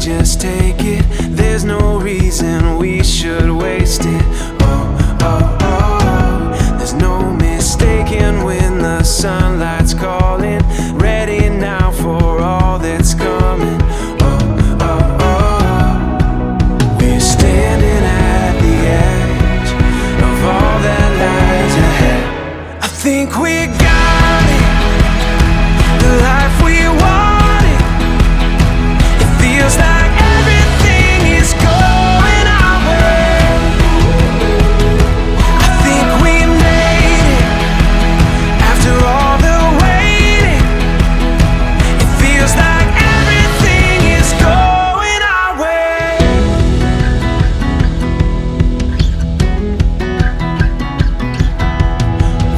just take it. There's no reason we should waste it. Oh, oh, oh. There's no mistaking when the sunlight's calling. Ready now for all that's coming. Oh, oh, oh. We're standing at the edge of all that lies ahead. I think we got it, the life we wanted. It feels like everything is going our way. I think we made it after all the waiting. It feels like everything is going our way.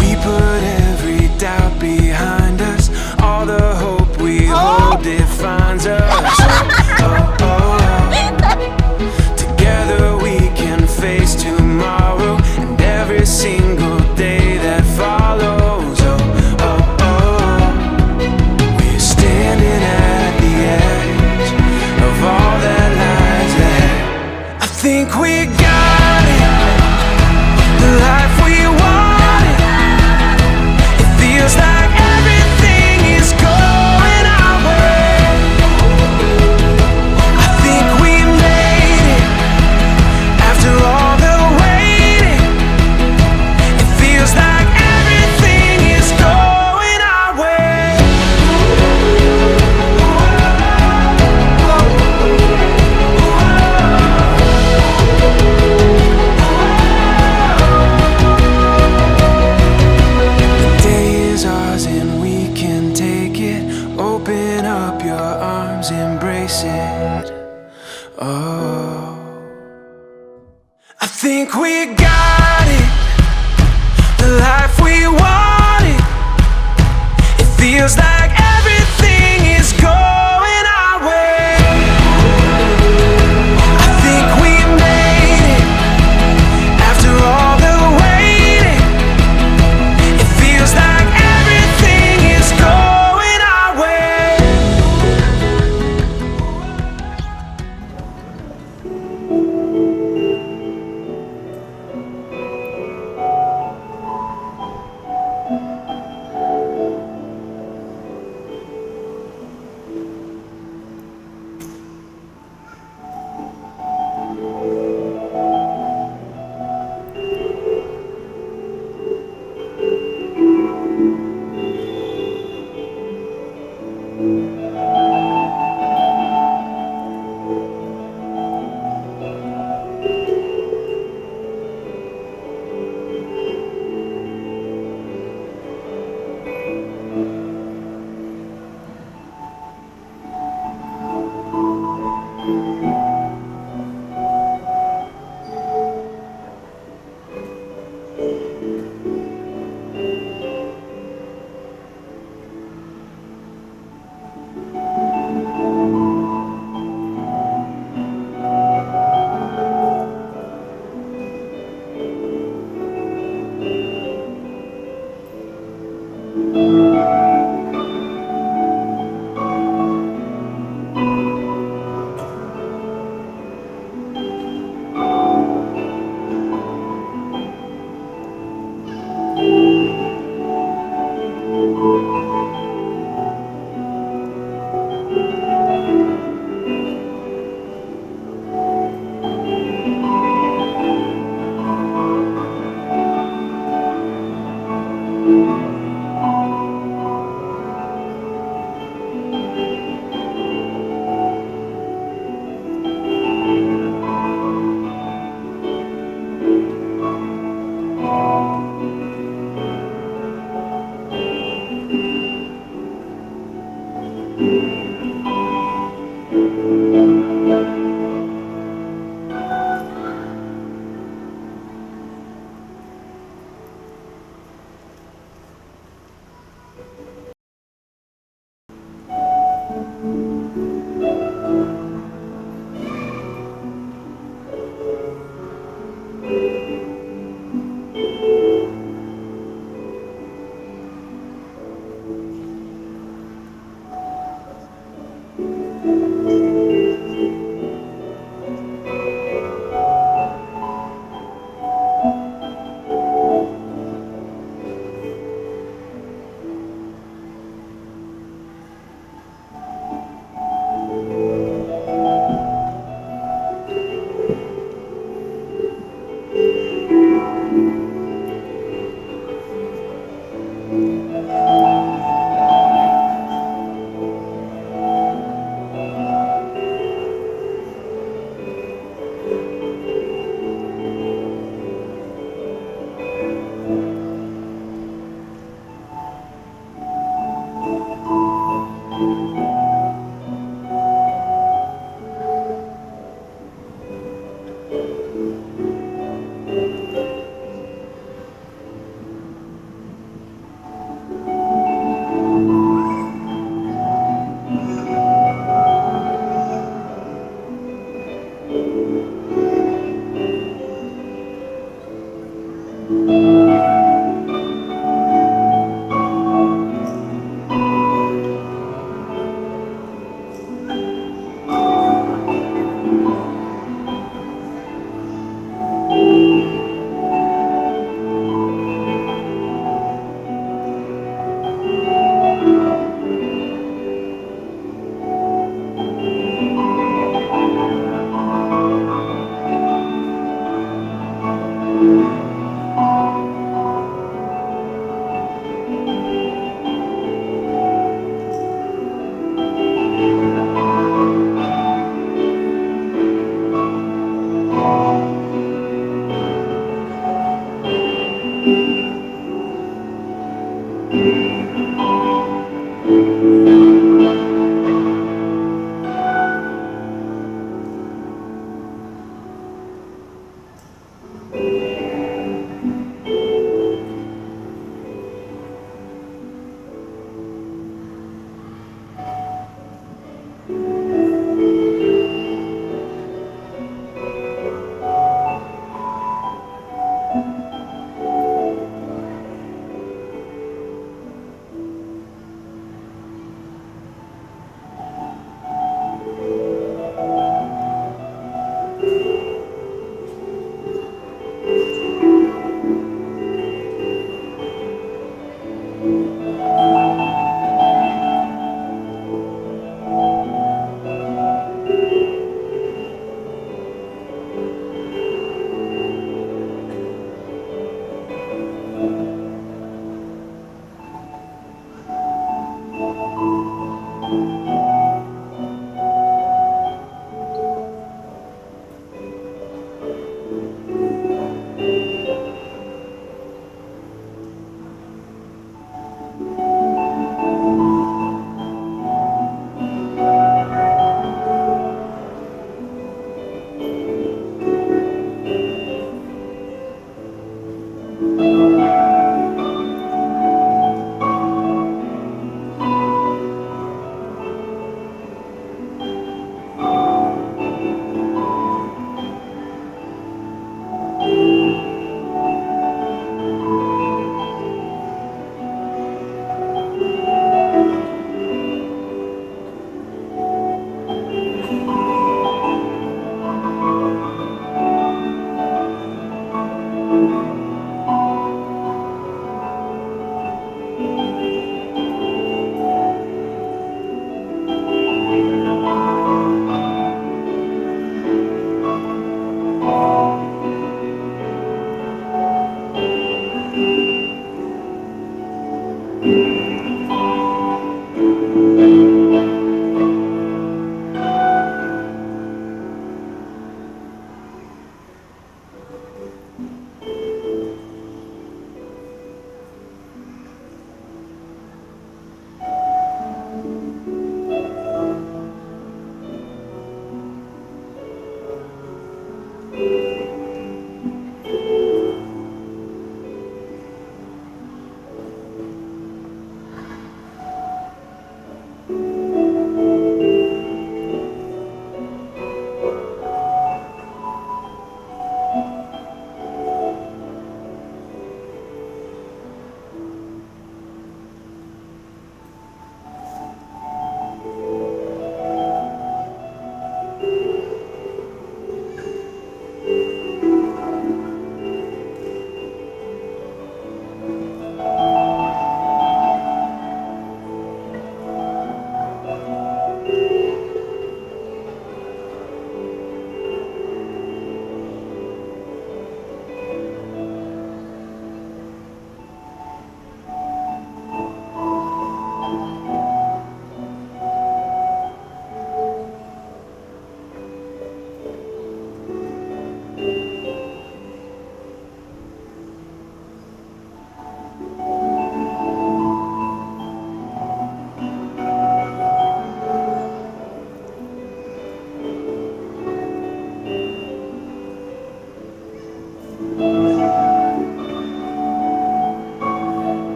We put every doubt behind us. All the hope we hold defines us. Oh, oh, oh. Together we can face tomorrow and every single day that follows. Oh, oh, oh. We're standing at the edge of all that lies ahead. I think we got it, the life we wanted. It feels like everything is going our way. I think we made it after all the waiting. It feels like everything is going our way. The day is ours and we can take it. Open up your arms, embrace it. Oh, I think we got it, the life we wanted. It feels like everything is going our way. I think we made it after all the waiting. It feels like everything is going our way.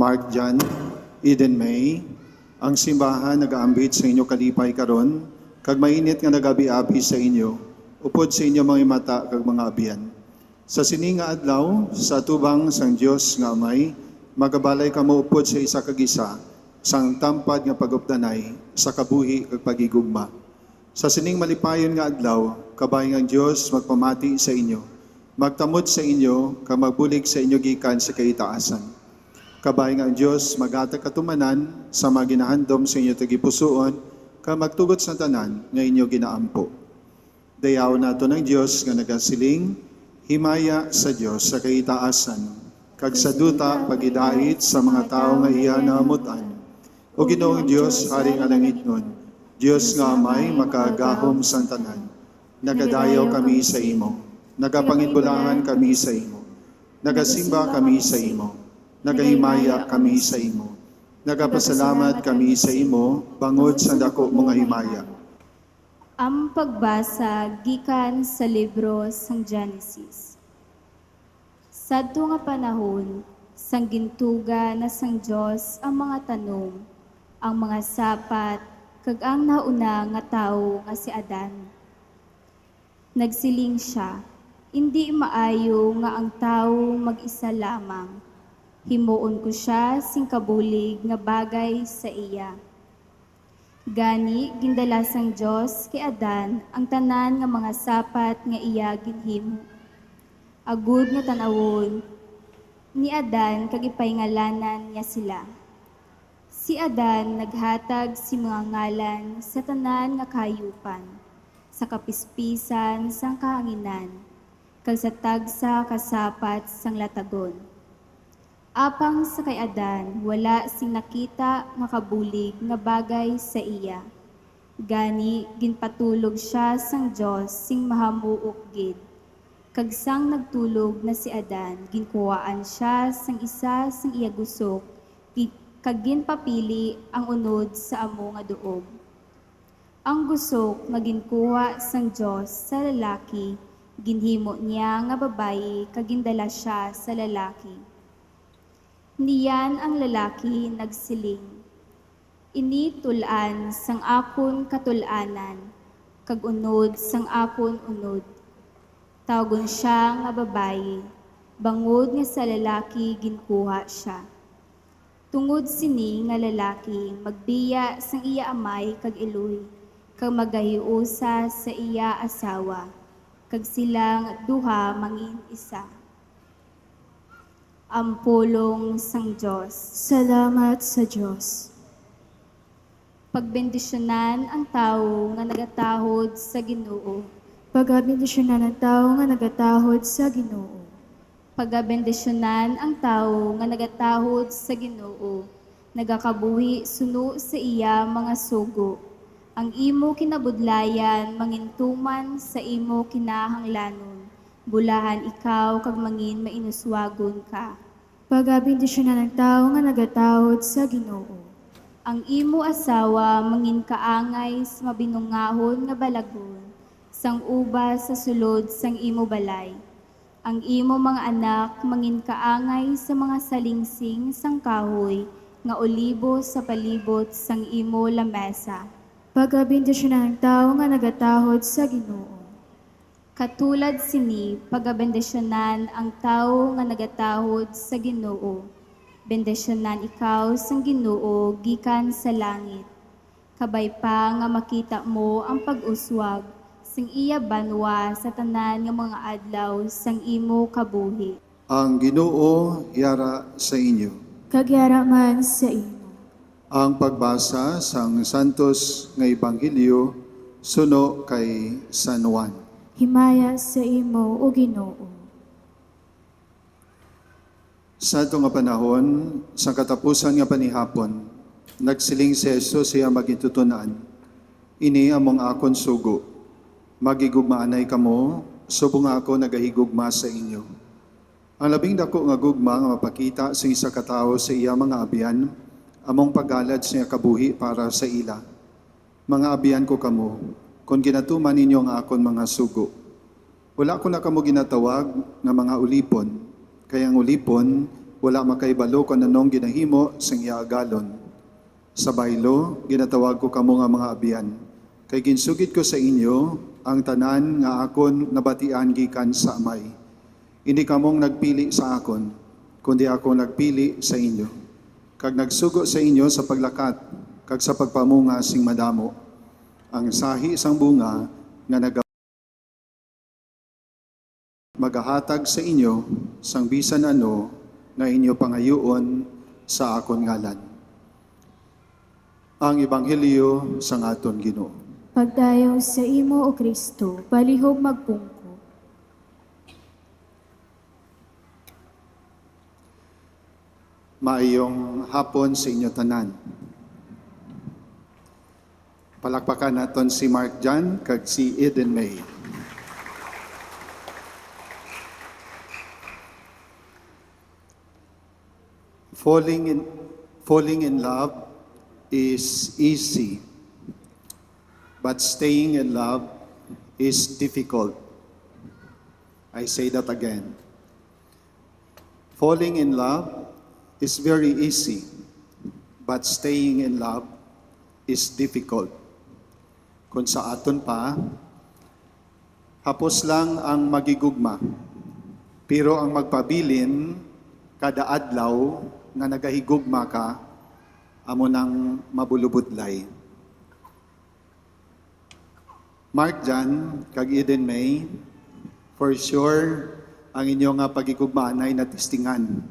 Mark Jan, Eden May, ang simbahan nagaambit sa inyo kalipay karon, kag mainit nga nagabi-abi sa inyo, upod sa inyo mga mata kag mga abiyan. Sa sininga adlaw, sa tubang sang Dios nga Amay, magabalay kamo upod sa isa kag isa, sang tampad nga pagupdanay, sa kabuhi kag pagigugma. Sa sining malipayon nga adlaw, kabay nga Dios magpamati sa inyo, magtamod sa inyo, kag magbulig sa inyo gikan sa kaitaasan. Kabay nga ang Diyos magatag katumanan sa mga ginahandom sa inyo tagipusoon, ka magtugot sa tanan nga inyo ginaampo. Dayaw nato ng Diyos nga nagasiling, himaya sa Diyos sa kaitaasan, kag sa duta pagidait sa mga tao nga iya naamutan. O Ginoong Diyos, Hari nga langitnon, Diyos nga Amay makagahom sa tanan, nagadayaw kami sa imo, nagapanginbulangan kami sa imo, nagasimba kami sa imo, nagahimaya kami sa imo. Nagapasalamat kami sa imo, bangod sa dako mga himaya. Ang pagbasa gikan sa libro sang Genesis. Sadto nga panahon, sang gintuga na sang Dios ang mga tanong, ang mga sapat, kag ang nauna nga tawo nga si Adan. Nagsiling siya, hindi maayo nga ang tawo mag-isa lamang. Himuon ko siya sing kabulig nga bagay sa iya. Gani, gindala sang Dios kay Adan ang tanan nga mga sapat nga iya ginhimo. Agud nga tanawon ni Adan kag ipahingalanan niya sila. Si Adan naghatag si mga ngalan sa tanan nga kahayupan, sa kapispisan sang kahanginan, kag sa tagsa kasapat sang latagon. Apang sa kay Adan, wala sing nakita nga kabulig nga bagay sa iya. Gani, ginpatulog siya sang Dios sing mahamuok gid. Kag sang nagtulog na si Adan, ginkuwaan siya sang isa sang iya gusok, kag ginpapili ang unod sa amo nga duog. Ang gusok nga ginkuha sang Dios sa lalaki, ginhimo niya nga babayi kag gindala siya sa lalaki. Niyan ang lalaki nagsiling, ini tulan sang akon katulanan, kag unod sang akon unod. Tawgon siya nga babayi, bangod nga sa lalaki ginkuha siya. Tungod sini nga lalaki, magbiya sang iya amay kag iloy, kag magahiusa sa iya asawa, kag silang duha mangin isa. Ang pulong sang Dios. Salamat sa Diyos. Pagbendisyonan ang tawo nga nagatahod sa Ginoo. Pagabindisyonan ng tao nga nagatahod sa Ginoo. Pagabendisyonan ang tawo nga nagatahod sa Ginoo. Nagakabuhi suno sa iya mga sugo. Ang imo kinabudlayan mangintuman sa imo kinahanglanon. Bulahan ikaw kag mangin mainuswagon ka. Pagabindisyonan ng tao nga nagatahod sa Ginoo. Ang imo asawa mangin kaangay sa mabinungahon nga balagon, sang uba sa sulod sang imo balay. Ang imo mga anak mangin kaangay sa mga salingsing sang kahoy, nga olibo sa palibot sang imo lamesa. Pagabindisyonan ng tao nga nagatahod sa Ginoo. Katulad sini, pagabendisyonan ang tawo nga nagatahod sa Ginoo. Bendisyonan ikaw sang Ginoo gikan sa langit. Kabay pa nga makita mo ang pag-uswag sing iya banwa sa tanan nga mga adlaw sang imo kabuhi. Ang Ginoo yara sa inyo. Kagyara man sa imo. Ang pagbasa sang Santos nga Ebanghelyo suno kay San Juan. Himaya sa imo o Ginoo. Sa ito nga panahon, sa katapusan nga panihapon, nagsiling si Jesus siya magintutunan. Ini among akon sugo. Magigugmaanay kamo, subong ako nagahigugma sa inyo. Ang labing dako nga gugma nga mapakita sa isa katao sa iya mga abiyan, among paggalad siya kabuhi para sa ila. Mga abiyan ko kamo, kung ginatuman ninyo ang akon mga sugo. Wala ko na kamo ginatawag nga mga ulipon, kaya ang ulipon, wala makaibalo kung anong ginahimo sa iya agalon. Sa baylo, ginatawag ko kamo nga mga abiyan. Kay ginsugid ko sa inyo, ang tanan nga akon nabatian gikan sa amay. Hindi kamong nagpili sa akon, kundi ako nagpili sa inyo. Kag nagsugo sa inyo sa paglakat, kag sa pagpamunga sing madamo. Ang sahi sang bunga nga magahatag sa inyo sang bisan ano na inyo pangayuon sa akon ngalan. Ang Ebanghelyo sang aton Ginoo. Pagdayo sa imo o Kristo, palihog magpungko. Maayong hapon sa inyo tanan. Palakpakan naton si Mark Jan kag si Eden May. Falling in love is easy. But staying in love is difficult. I say that again. Falling in love is very easy, but staying in love is difficult. Kung sa aton pa, hapos lang ang magigugma, pero ang magpabilin kada adlaw nga nagahigugma ka, amo nang mabulubudlay. Mark Jan, kag Eden May, for sure, ang inyong pagigugmaan ay natistingan.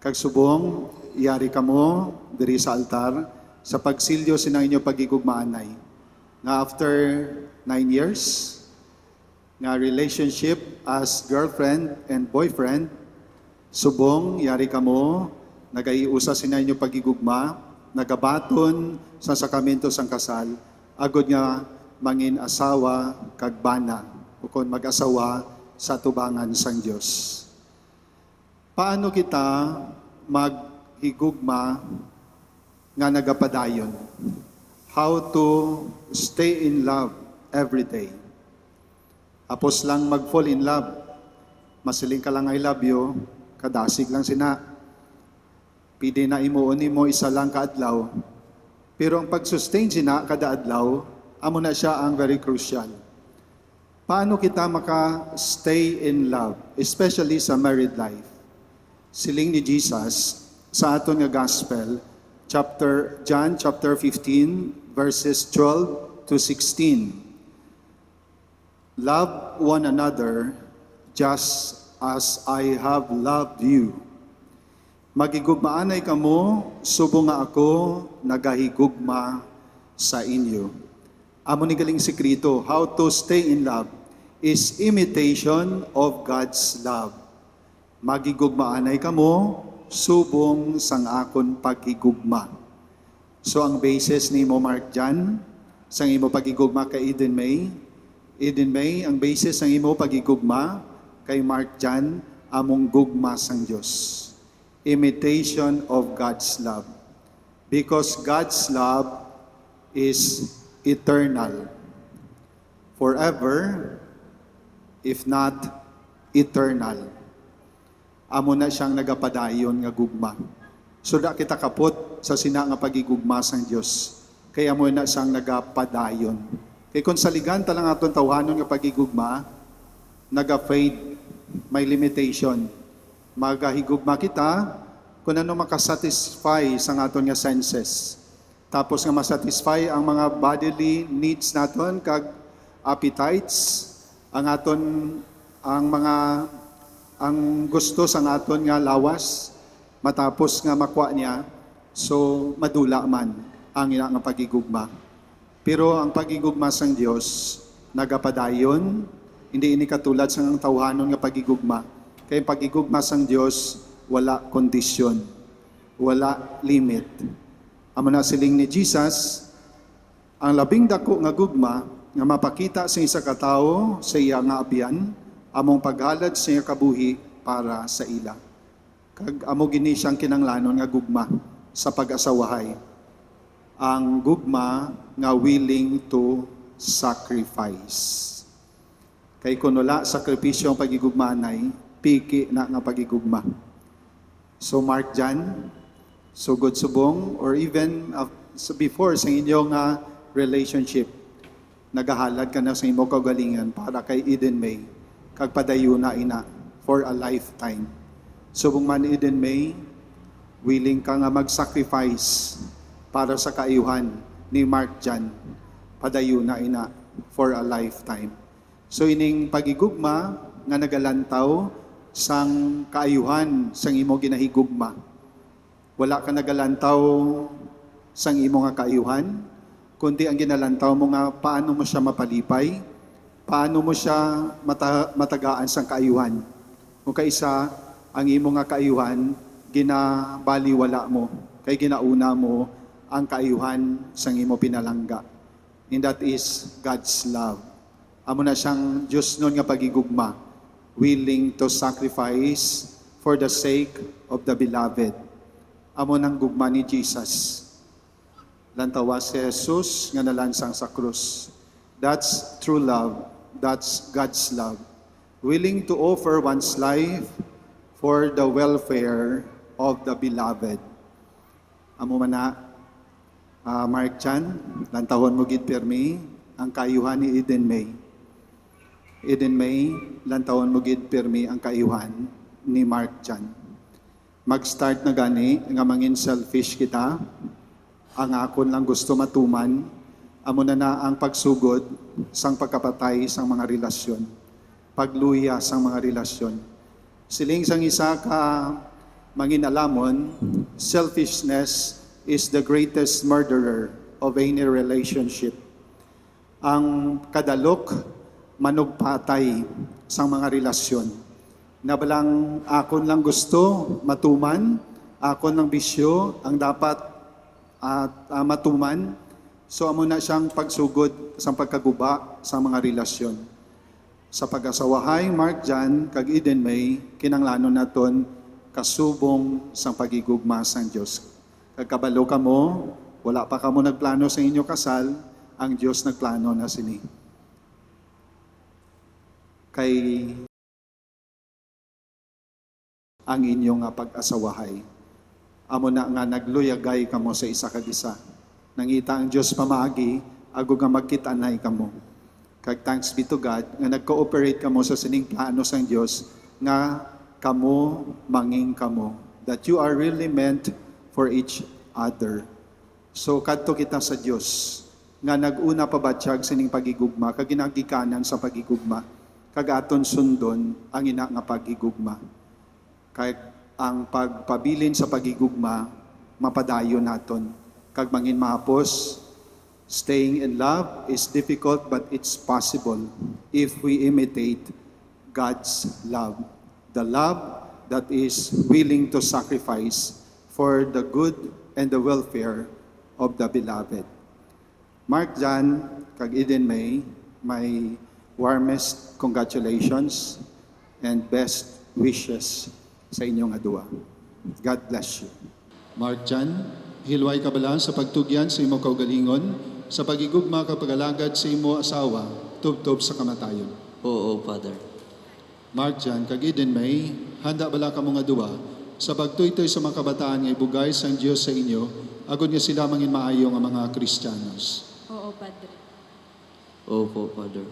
Kag subong, iyari kamo diri sa altar sa pagsilyo sinang inyong pagigugmaanay. Nga after 9 years, nga relationship as girlfriend and boyfriend, subong, iyari kamo, nagaiusa sinang inyong pagigugma, nagabaton sa sakamento sang kasal, agod nga mangin asawa kag bana, ukon mag-asawa sa tubangan sang Dios. Paano kita maghigugma nga nagapadayon? How to stay in love every day. Apos lang mag-fall in love, masiling ka lang I love you, kadasig lang sina. Pidi na imuon mo isa lang kaadlaw. Pero ang pag-sustain sina kada adlaw, amo na siya ang very crucial. Paano kita maka-stay in love, especially sa married life? Siling ni Jesus sa aton nga gospel, John chapter 15 verses 12 to 16. Love one another just as I have loved you. Magigugmaanay kamo subong nga ako nagahigugma sa inyo. Amo ni galing sekreto, how to stay in love is imitation of God's love. Magigugmaanay kamo subong sang akon pagigugma. So ang basis ni mo Mark Jan sang imo pagigugma kay Eden May, ang basis sang imo pagigugma kay Mark Jan among gugma sang Dios. Imitation of God's love. Because God's love is eternal. Forever, if not eternal. Amo na siyang nagapadayon nga gugma. So da kita kapot sa sina nga pagigugma sang Dios. Kaya amo na siyang nagapadayon. Kay kung saligan ta lang aton tawhanon nga pagigugma, naga-fade, may limitation. Magahigugma kita kung ano makasatisfy sa aton nga senses. Tapos nga masatisfy ang mga bodily needs naton kag appetites, ang gusto sa aton nga lawas, matapos nga makuha niya, so madula man ang ina nga pagigugma. Pero ang pagigugma sang Dios nagapadayon, hindi ini katulad sa ang tawhanon nga pagigugma. Kay pagigugma sang Dios wala kondisyon, wala limit. Amo na siling ni Jesus, ang labing dako nga gugma nga mapakita sa isa ka tawo sa iya nga abyan, among paghalad sa iya kabuhi para sa ila. Kag amo gini siyang kinanglanon nga gugma sa pag-asawahay. Ang gugma nga willing to sacrifice. Kay kuno la sakripisyo ang pagigugmanay, piki na nga pagigugma. So Mark Jan, so good subong, or even before sa inyong relationship, nagahalad ka na sa imo kaugalingan para kay Eden May, kag padayuna ina for a lifetime. Subong man Eden May, willing ka nga mag-sacrifice para sa kaayuhan ni Mark Jan, padayuna ina for a lifetime. So ining pagigugma nga nagalantaw sang kaayuhan sang imo ginahigugma. Wala ka nagalantaw sang imo nga kaayuhan, kundi ang ginalantaw mo nga paano mo siya mapalipay, paano mo siya matagaan sang kaayuhan. Kung kaisa, ang imo nga kaayuhan, ginabaliwala mo, kay ginauna mo ang kaayuhan sang imo pinalangga. And that is God's love. Amo na siyang Diyos nun nga pagigugma, willing to sacrifice for the sake of the beloved. Amo nang gugma ni Jesus. Lantawa si Jesus nga nalansang sa krus. That's true love. That's God's love. Willing to offer one's life for the welfare of the beloved. Amo man na, Mark Chan, lantahon mo gid permi, ang kaayuhan ni Eden May. Eden May, lantahon mo gid permi ang kaayuhan ni Mark Chan. Mag-start na gani, nga mangin selfish kita, ang akon lang gusto matuman, amo na ang pagsugod sang pagkapatay sang mga relasyon, pagluya sang mga relasyon. Siling sang isa ka manginalamon, selfishness is the greatest murderer of any relationship. Ang kadalok, manugpatay sang mga relasyon. Nabalang akon lang gusto matuman, akon lang bisyo ang dapat matuman. So amo na siyang pagsugod sa pagkaguba sa mga relasyon. Sa pag-asawahay, Mark Jan, kag Eden May, kinanglanon naton kasubong sa pagigugma sang Dios. Kag kabalo kamo, wala pa kamo nagplano sa inyo kasal, ang Dios nagplano na sini. Kay ang inyong pag-asawahay. Amo na nga nagluyagay kamo sa isa kag isa. Nangita ang Dios pamaagi, ago nga magkitanay kamo. Kag thanks be to God, nga nag-cooperate kamo sa sining plano sang Dios, nga kamo manging kamo. That you are really meant for each other. So kadto kita sa Dios, nga nag-una pabatsyag sining pagigugma, kag ginagikanan sa pagigugma, kag aton sundon ang ina nga pagigugma. Kay ang pagpabilin sa pagigugma, mapadayon naton. Kag mangin mahapos, staying in love is difficult but it's possible if we imitate God's love. The love that is willing to sacrifice for the good and the welfare of the beloved. Mark Jan, kag Eden May, my warmest congratulations and best wishes sa inyong adua. God bless you. Mark Jan, hilway ka bala sa pagtugyan sa imo kaugalingon, sa pagigugma kapagalagad sa imo asawa, tubtob sa kamatayon. Oo, Father. Mark Jan, kag Eden May, handa bala ka mga adua, sa pagtuytoy sa mga kabataan nga ibugay sang Dios sa inyo, agod nga sila mangin maayo nga mga Kristiyanos. Oo, Padre. Opo, Father.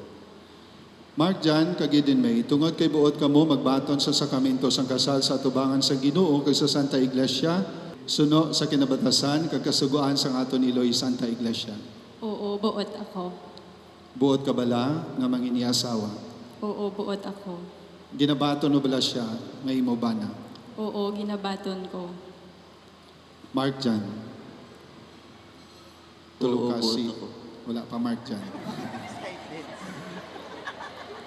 Mark Jan, kag Eden May, tungod kay buot kamo magbaton sa sakamento sang kasal sa atubangan sa Ginoo kag sa Santa Iglesia, suno sa kinabatasan kag kasuguan sang aton Iloy Santa Iglesia. Oo, buot ako. Buot ka bala nga mangin asawa. Oo, buot ako. Ginabaton no bala siya nga imo bana. Oo, ginabaton ko. Mark Jan. Tulog ka buot si... ako. Wala pa Mark Jan.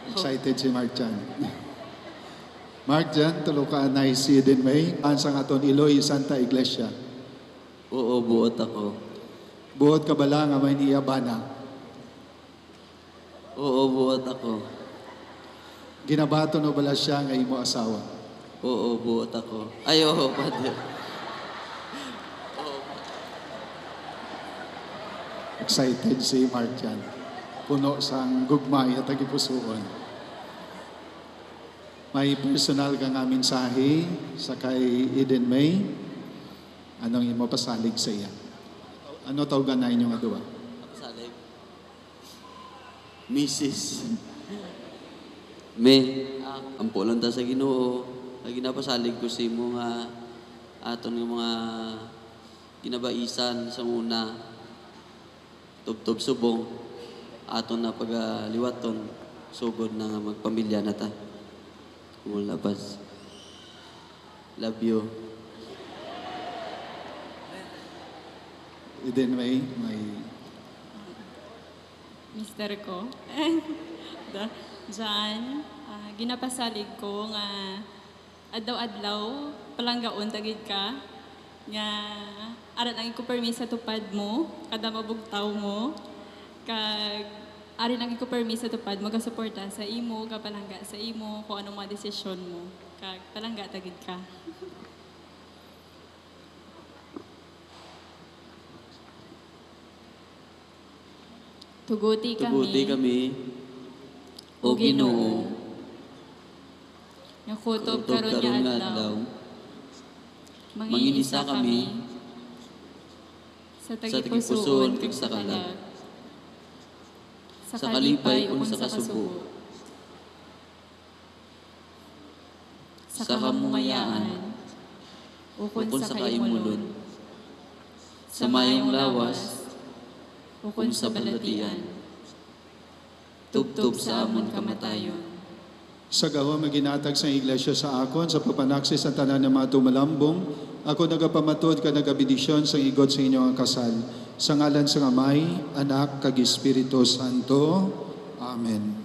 Excited si Mark Jan. Mark Jan, tulog ka na si Eden May. Ansang aton Iloy Santa Iglesia. Oo, buot ako. Buot ka bala nga may niyabana. Oo, buot ako. Ginabaton no bala siya nga imo asawa. Oo, buot ako. Ay, oo, Father. Excited si Mark Jan. Puno sang gugmay at tagipusoon. May personal ka nga mensahe sa kay Eden May. Anong imo pasalig sa iya? Ano tawagan na inyong adua? Salig. Mrs. May, ang pulong ta sa Ginoo. Ang ginapasalig ko sa imo nga aton nga mga ginabaisan sa una. Tubtob subong. Aton na pagaliwaton. Sugod na nga magpamilya na ta. Kumulabas. Love you. Eden May, may Mister ko. Diyan, ginapasalig ko nga adlaw-adlaw palanggaon tagid ka nga aran ang ikupermi sa tupad mo kada mabugtaw mo kag aran ang ikupermi sa tupad mo gasuporta sa imo kapalangga sa imo kung anong mga desisyon mo kag palangga tagid ka. Tuguti kami o Ginoo. Nga kutob Kutob karon karon nga nga adlaw. manginisa kami sa sa tagipusoon tagipusoon kag sa kalag, sa kalipay ug sa kasubo, sa kamungayaan ukon sa kaimulon, sa mayong lawas ukon sa balatian, tubtob sa amon kamatayon. Sa gawa maginatag sa iglesia sa akon, sa papanaksis sa tanan ng mga tumalambong, ako nagapamatod ka nagabidisyon sa igot sa inyong kasal. Sa ngalan sa Amay, Anak, kag Espiritu Santo. Amen.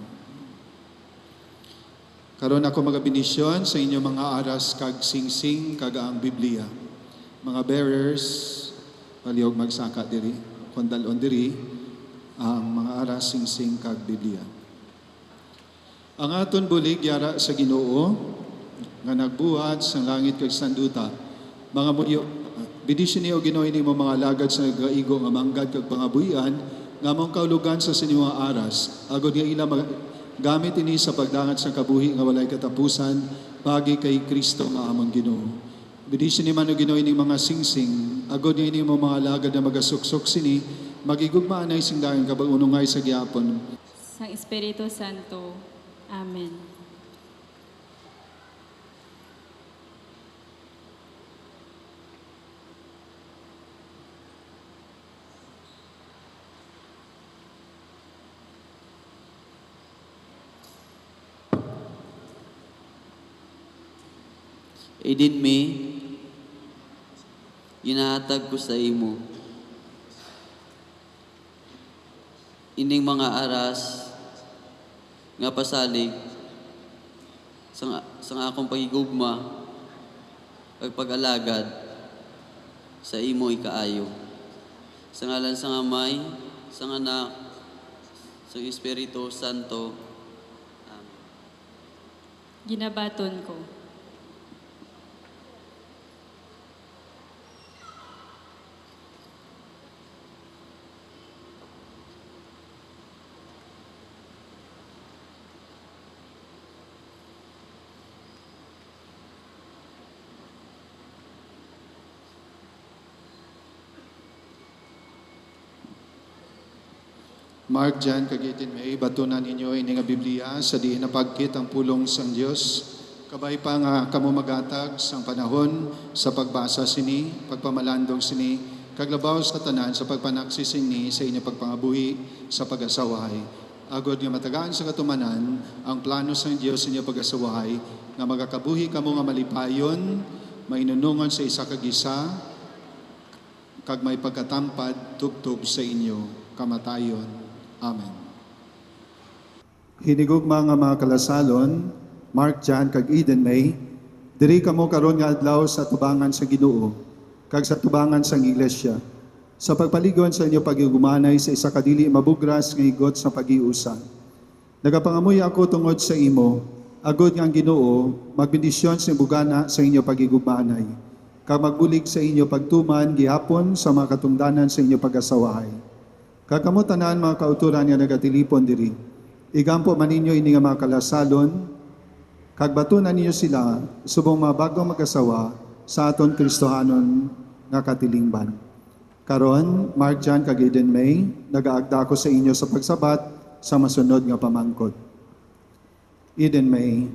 Karon ako magabidisyon sa inyong mga aras kag singsing kag ang Biblia. Mga bearers, palihog magsaka diri, kondalon diri, ang mga aras singsing kag Biblia. Ang aton bulig yara sa Ginoo nga nagbuhat sa langit kag sanduta. Mga muyo, bidisyon niyo Ginoo ini mo mga lagad sa nagaigo nga manggad kag pangabuhian nga mong kaulugan sa sinyong aras. Agod nga ila gamit ini sa pagdangat sa kabuhi nga walay katapusan pagi kay Kristo nga among Ginoo. Bidisyon ni man Ginoo ini mga singsing. Agod nga ini mo mga lagad na magasuksok sini magigugmaan ay singdagan kabag-unungay sa gihapon. Sang Espiritu Santo. Amen. Idin me, ginahatag ko sa imo. Ining mga aras nga pasalig sa akong pagigugma ag pag-alagad sa imo ikaayo. Sa ngalan sa Amay, sa Anak, sa Espiritu Santo. Amen. Ginabaton ko. Mark Jan kagitin may batunan ninyo ini nga Biblia sa diin na pagkit ang pulong sang Dios. Kabay pa nga kamo magatag sang panahon sa pagbasa sini, pagpamalandong sini, kaglabaw sa tanan sa pagpanaksising ni sa inyo pagpangabuhi sa pag-asawahay. Agod nga matagaan sa katumanan ang plano sang Dios sa inyo pag-asawahay nga magakabuhi kamo nga malipayon, mainunungan sa isa kag isa, kag may pagkatampad tubtob sa inyo kamatayon. Amen. Hinigugma nga mga kalasalon, Mark Jan kag Eden May, diri kamo karon nga adlaw sa tubangan sa Ginoo, kag sa tubangan sa iglesia, sa pagpaligon sa inyo pagigumanay sa isa kadili mabugras nga igot sa pagiusa. Nagapangamuy ako tungod sa imo, agod nga ang Ginoo magbendisyon sa bugana sa inyo pagigumanay, kag magbulig sa inyo pagtuman gihapon sa mga katungdanan sa inyo pag-asawahay. Kakamo tanan mga kauturan nga nagatilipon diri. Igampo man ninyo ini nga mga kalasalon, kag batunan ninyo sila subong mga bagong mag-asawa sa aton Kristohanon nga katilingban. Karon, Mark Jan kag Eden May, nagaagda ko sa inyo sa pagsabat sa masunod nga pamangkot. Eden May,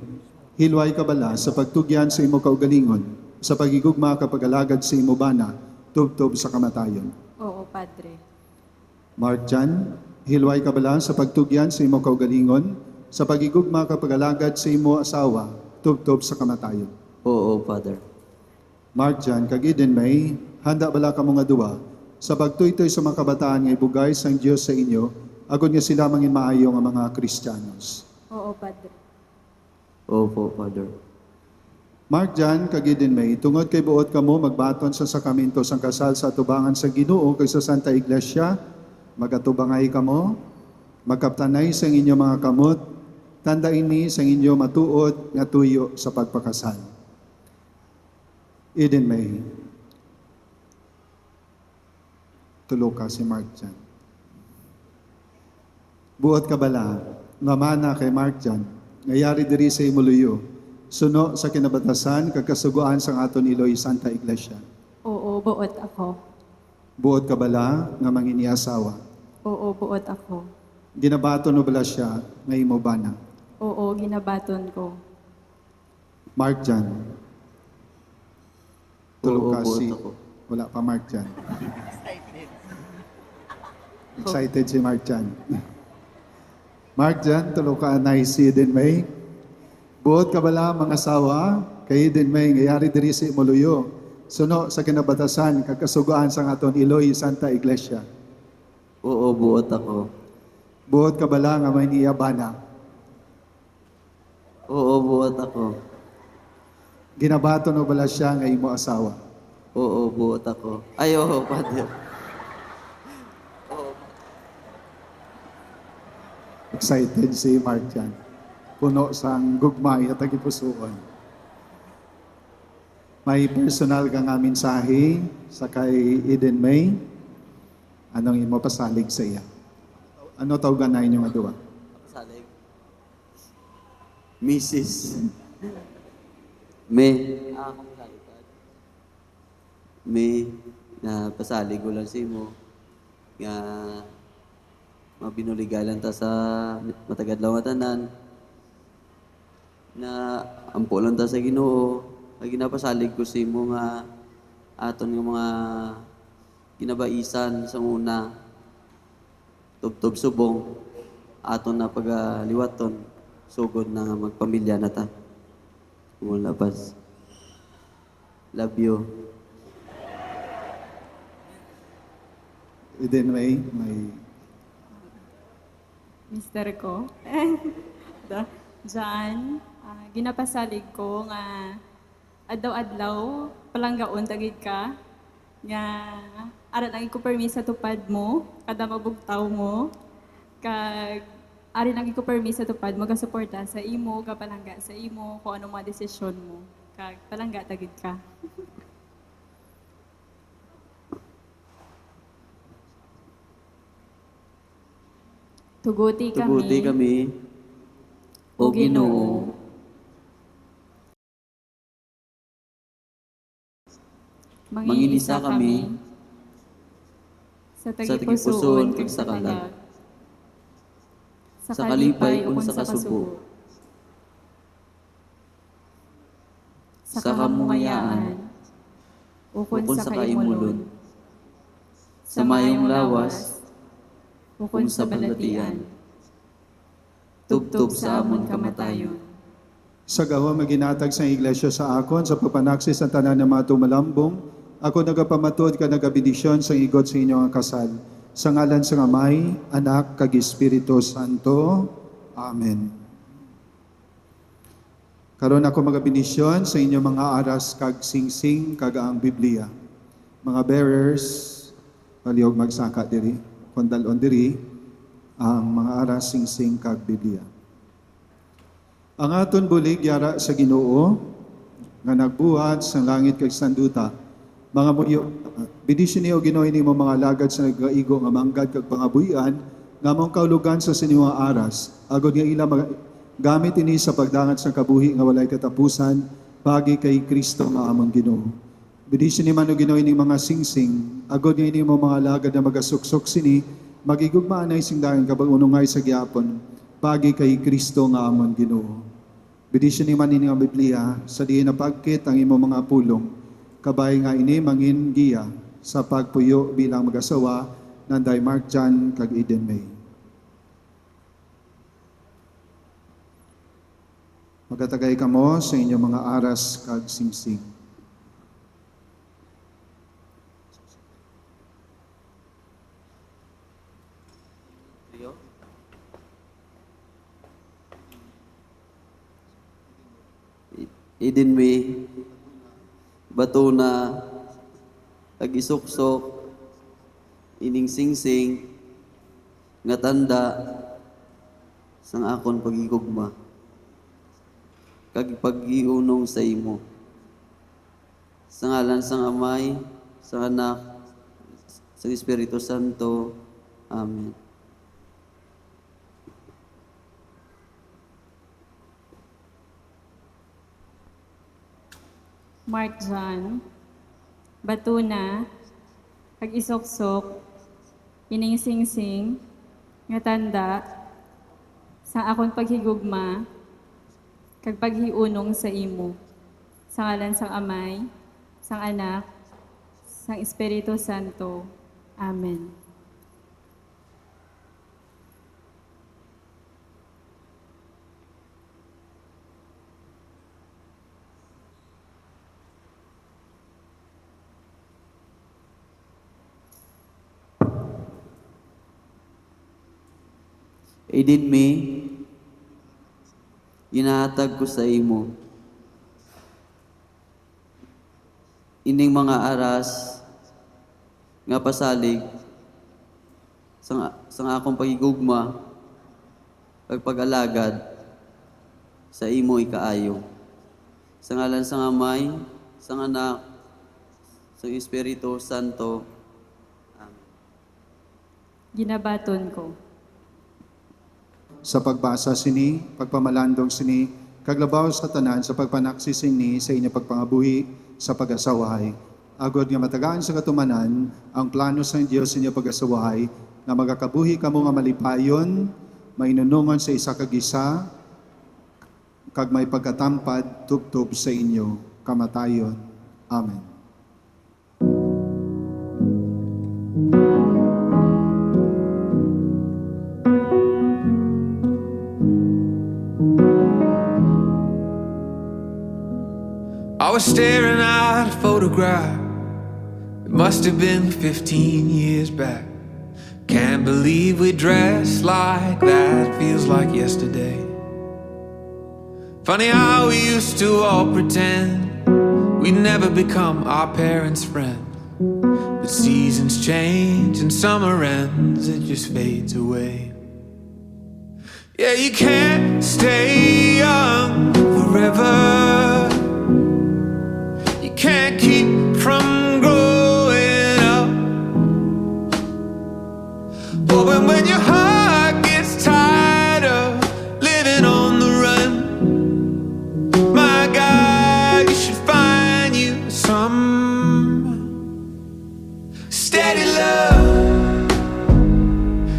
hilway ka bala sa pagtugyan sa imo kaugalingon, sa pagigugma kapag alagad sa imo bana, tubtob sa kamatayon. Oo, Padre. Mark Jan, hilway ka bala sa pagtugyan sa imo kaugalingon, sa pagigugma kapag alagad sa imo asawa, tubtob sa kamatayon. Oo, Father. Mark Jan, kag Eden May, handa bala ka mga duwa, sa pagtuytoy sa mga kabataan nga ibugay sang Dios sa inyo, agod nga sila mangin maayo nga mga Kristiyanos. Oo, Padre. Opo, Father. Mark Jan, kag Eden May, tungod kay buot kamo magbaton sa sakamento sang kasal sa atubangan sa Ginoo kay sa Santa Iglesia, magatubangay kamo, magkaptanay sa inyo mga kamot, tanda ini sa inyo matuod nga tuyo sa pagpakasal. Eden May. Tulo ka si Mark Jan. Buot ka bala, mamana kay Mark Jan, ngayari diri sa imuluyo, suno sa kinabatasan kag kasuguan sang aton Iloy Santa Iglesia. Oo, buot ako. Buot ka bala nga manginiasawa. Oo, buot ako. Ginabaton mo bala siya nga imo bana. Oo, ginabaton ko. Mark Jan. Tulog Oo, ka buot si... ako. Wala pa Mark Jan. Excited si Mark Jan. Mark Jan, tulog ka anay si Eden May. Buot ka bala mga asawa, kay Eden May, ngayari diri si Moluyo. Suno sa kinabatasan, kagkasuguan sa aton Iloy Santa Iglesia. Oo, buot ako. Buot ka bala nga may niyabana. Oo, buot ako. Ginabaton mo bala siya nga imo asawa. Oo, buot ako. Ay, oo, Father. Excited si Mark Jan. Puno sang gugmay at tagipusuon. May personal ka nga mensahe sa kay Eden May. Anong imo pasalig sa iya? Ano tawagan na inyong aduwa? Salig. Mrs. May. Akong salipad. May, na pasalig ko lang si mo. Nga, mabinuligalan ta sa matagad lang matanan. Na ampulan ta sa Ginoo. Ay ginapasalig ko si mo nga aton nga mga kinabaisan sa una. Tubtob subong aton na pagaliwaton sugod na nga magpamilya na ta. Kumulapas. Love you. Eden may Mister ko. Diyan, ginapasalig ko nga adlaw-adlaw palanggaon tagid ka nga aran ang ko permis sa tupad mo kada mabugtaw mo kag aran ang ko permis sa tupad mo gasuporta sa imo kapalangga sa imo kung anong mga desisyon mo kag palangga tagid ka. Tuguti kami. O Ginoo. Manginisa kami sa sa tagipusoon tagipusoon kag ug sa sa kalag. kalag. Sa kalipay ug sa kasubo. Sa kamungayaan ukon Ukon sa sa kaimulon. kaimulon. Sa mayong lawas, ukon kung sa sa balatian. balatian. Tubtob sa amon kamatayon. sa gawa maginatag sa iglesia sa akon sa papanaksis sa tanan ng mga tumalambong, ako nagapamatod ka nagabidisyon sa igot sa inyong kasal. Sa ngalan sa Amay, Anak, kag Espiritu Santo. Amen. Karon ako magabidisyon sa inyong mga aras kag singsing kag ang Biblia. Mga bearers, palihog magsaka diri, kondalon diri, ang mga aras singsing kag Biblia. Ang aton bulig yara sa Ginoo nga nagbuhat sa langit kag sanduta. Mga muyo, bidisyon niyo Ginoo nimo mga lagad sa nagaigo nga manggad kag pangabuyan nga mong kaulugan sa sining mga aras. Agod nga ila gamit ini sa pagdangat sa kabuhi nga walay katapusan pagi kay Kristo nga among Ginoo. Bidisyon ni mano Ginoo ini mga singsing. Agod nga ini mga lagad na magasuksok sini magigugmaan ay singdahan kabag unungay sa giapon pagi kay Kristo nga among Ginoo. Bidisyon ni manin nga Biblia, sa diin na pagkit ang imo mga pulong, kabay nga ini mangin giya sa pagpuyo bilang mag-asawa nanday Mark Jan kag Eden May. Magatagay kamo sa inyong mga aras kag singsing. Eden May, bato na, tag-isuksok, ining singsing, nga tanda, sang akon pagigugma, kag pag-iunong sa imo. Sa ngalan sang Amay, sa Anak, sa Espiritu Santo. Amen. Mark John, Batuna, kag Isoksok, ining singsing, nga tanda, sa akon paghigugma, kag paghiunong sa imo, sa ngalan sang Amay, sang Anak, sang Espiritu Santo. Amen. Aidin me, ginahatag ko sa imo. Ining mga aras nga pasalig sa akong pagigugma ag pag-alagad sa imo ikaayo. Sa ngalan sa Amay, sa Anak, sa Espiritu Santo. Amen. Ginabaton ko. Sa pagbasa sini, pagpamalandong sini, kaglabaw sa tanan sa pagpanaksising ni sa inyo pagpangabuhi sa pag-asawahay. Agod nga matagaan sa katumanan, ang plano sa Diyos sa inyo pag-asawahay, nga magakabuhi kamo nga malipayon, mainunungon sa isa kag isa, kag may pagkatampad, tubtob sa inyo, kamatayon. Amen. I was staring at a photograph. It must have been 15 years back. Can't believe we dressed like that. Feels like yesterday. Funny how we used to all pretend we'd never become our parents' friends. But seasons change and summer ends, it just fades away. Yeah, you can't stay young forever. Can't keep from growing up. But when your heart gets tired of living on the run, my God, you should find you some steady love,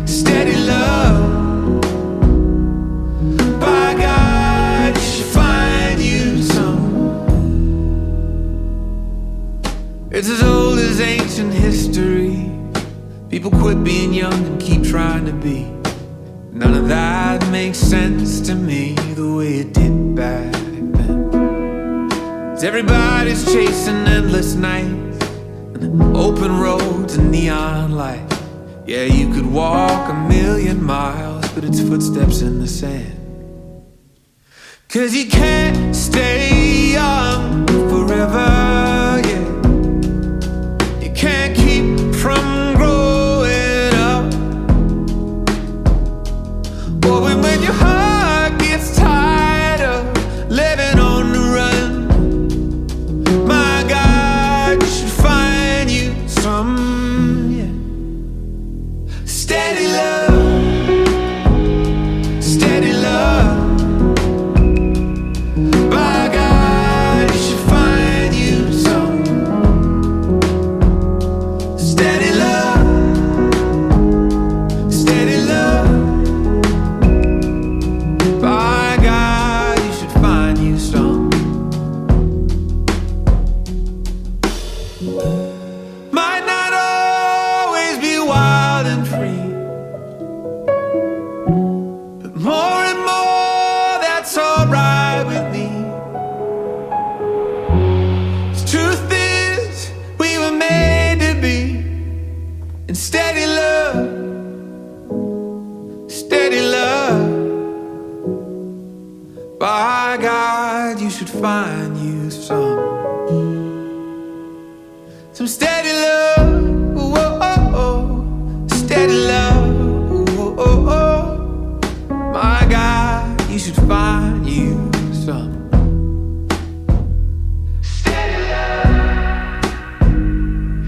steady love. By God, you should find you some. It's as old as ancient history. People quit being young and keep trying to be. None of that makes sense to me the way it did back then. 'Cause everybody's chasing endless nights and open roads and neon lights. Yeah, you could walk 1,000,000 miles, but it's footsteps in the sand. 'Cause you can't stay young forever. Can't keep from growing up. But when your heart gets tired of living on the run, my God, you should find you some steady love, steady love. By God, you should find you some steady love, steady love. By God, you should find you some. Might not always be wild and free, but more and more, that's alright with me. 'Cause truth is, we were made to be and steady love, steady love. By God, you should find you some steady love. Whoa, oh, oh. Steady love. Whoa, oh, oh. My God, you should find you some. Steady love,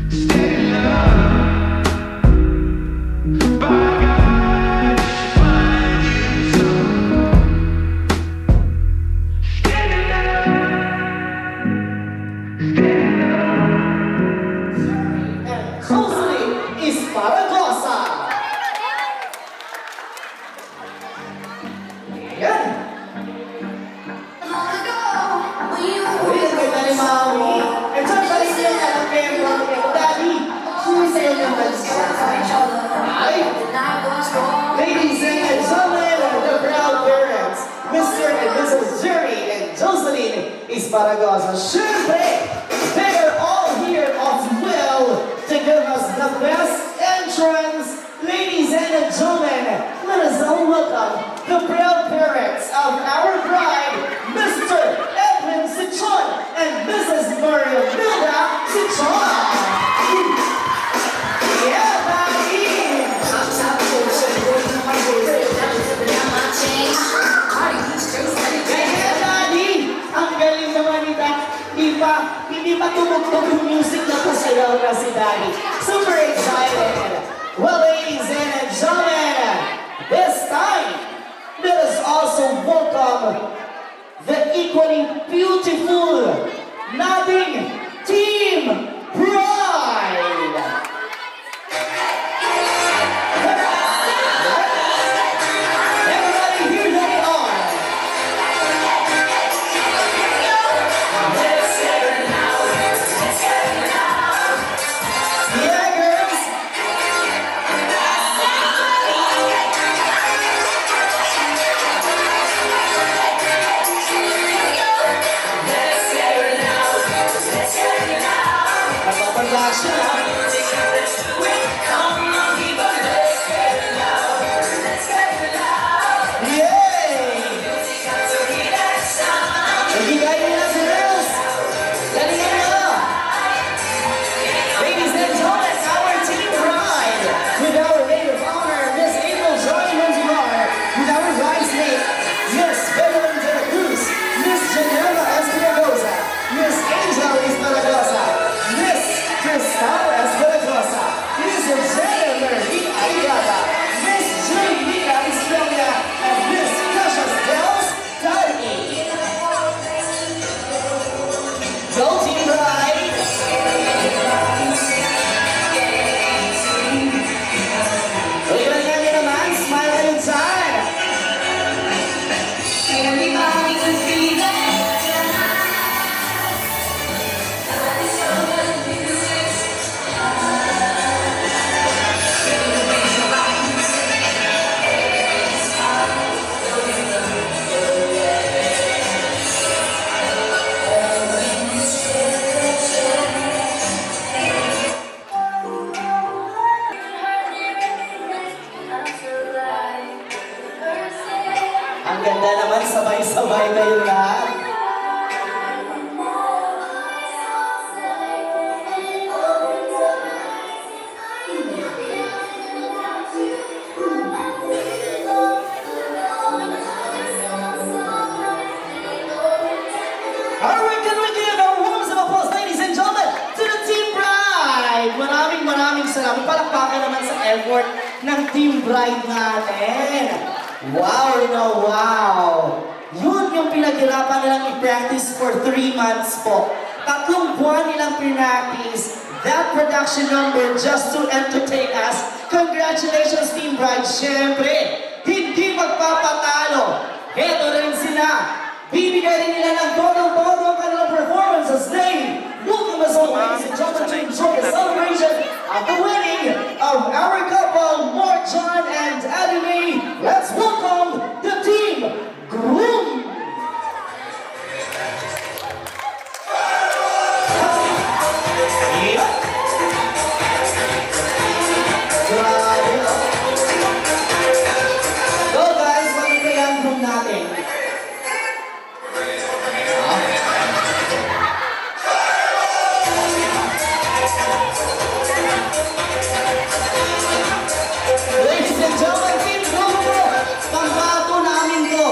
steady love. By God, you should find you some. Steady love, Esparagosa. Ayan. Uy, ang ganda ni Mami. And so, balik niya na ang member ko. Daddy, sumisayo naman siya. Ay! Ladies and gentlemen, the proud parents, Mr. and Mrs. Jerry and Jocelyn Esparagosa. Siyempre, they are all here as well to give us the best entrance. Ladies and gentlemen, let us all welcome the proud parents of our bride, Mr. Edwin Sichon and Mrs. Maria Milda Sichon. Yeah, buddy! Kaya, Daddy, ang galing naman ni Daddy. Hindi pa tumugtog yung music na pasayaw na si Daddy. Super excited. Well, ladies and gentlemen, this time, let us also welcome the equally beautiful nodding Team Pride. Everybody, here they are. Yeah, girls. Napapagla siya. Yay! Ibigay niyo na si Rose. Galingan niyo. Ladies and gentlemen, our team bride, with our maid of honor, Miss April Joy Manzimar, with our bridesmaid, Miss Beverly de la Cruz, Miss Janela Espinosa, Miss Angel Espinosa, Miss Cristal Espinosa, Miss Jennifer Ayala, Miss Julia Estrella, and Miss Precious Bells Tati. Go Team Bride! Ulitin niyo naman, smile kayo dyan! Everybody can see that. Ang ganda naman, sabay-sabay kayo lahat. Alright, can we give a warm of applause, ladies and gentlemen, to the Team Bride? Maraming salamat. Palakpakan naman sa effort ng Team Bride natin. Wow na wow! Yun yung pinaghirapan nilang i-practice for 3 months po. 3 buwan nilang pinractice that production number just to entertain us. Congratulations, Team Bride! Siyempre, hindi magpapatalo. Heto rin sila. Bibigay rin nila ng todo-todo ang kanilang performances. They welcome us all, ladies and gentlemen, to enjoy the celebration of the wedding of our couple, Mark John and Addie Mae. Let's welcome the Team Groom. Yeah. Grabe. Go guys, magiging ang groom natin. Ladies and gentlemen, Team Groom po, pangbato namin to.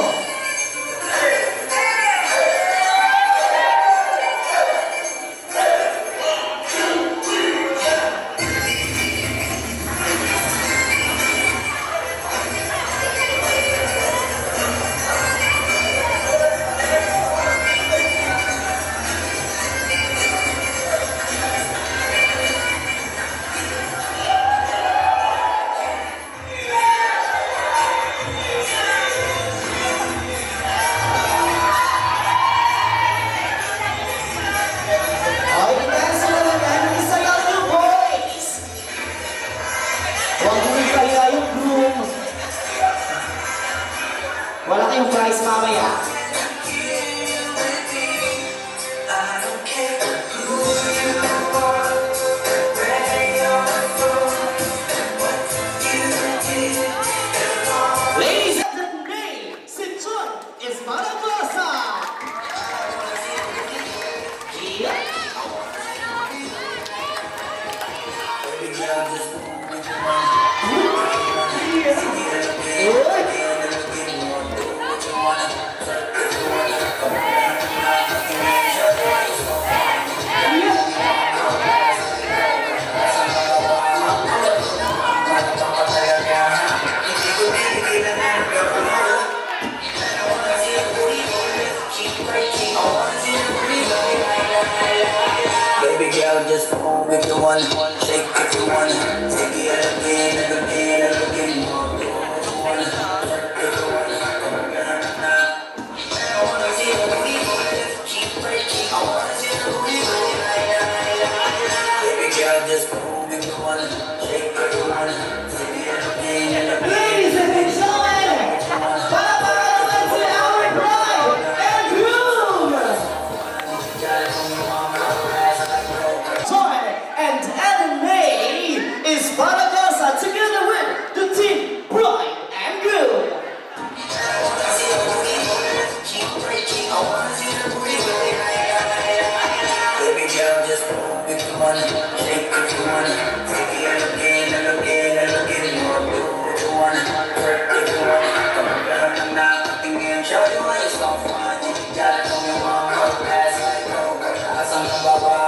yung prize mamaya. Ladies and gentlemen, si John Esparagosa! Yeah. Baby girl, just move if you want, shake if you want, take it again and again and again. Move if you want, work if you want. I wanna see the booty move, keep breaking. I wanna see the booty move. Baby girl, just move if you want, shake if you want, take it again and again. Ladies and gentlemen, palakpakan naman si our bride and groom! John and Ellen May is Esparagosa together with the team Bride and Groom. Baby girl, just move if you want, shake if you want, take it again and again and again. Move if you want, work if you want. Come on, girl, I'm not looking in. Show you why it's so fun. You gotta know me one more pass like no. That's on the baba.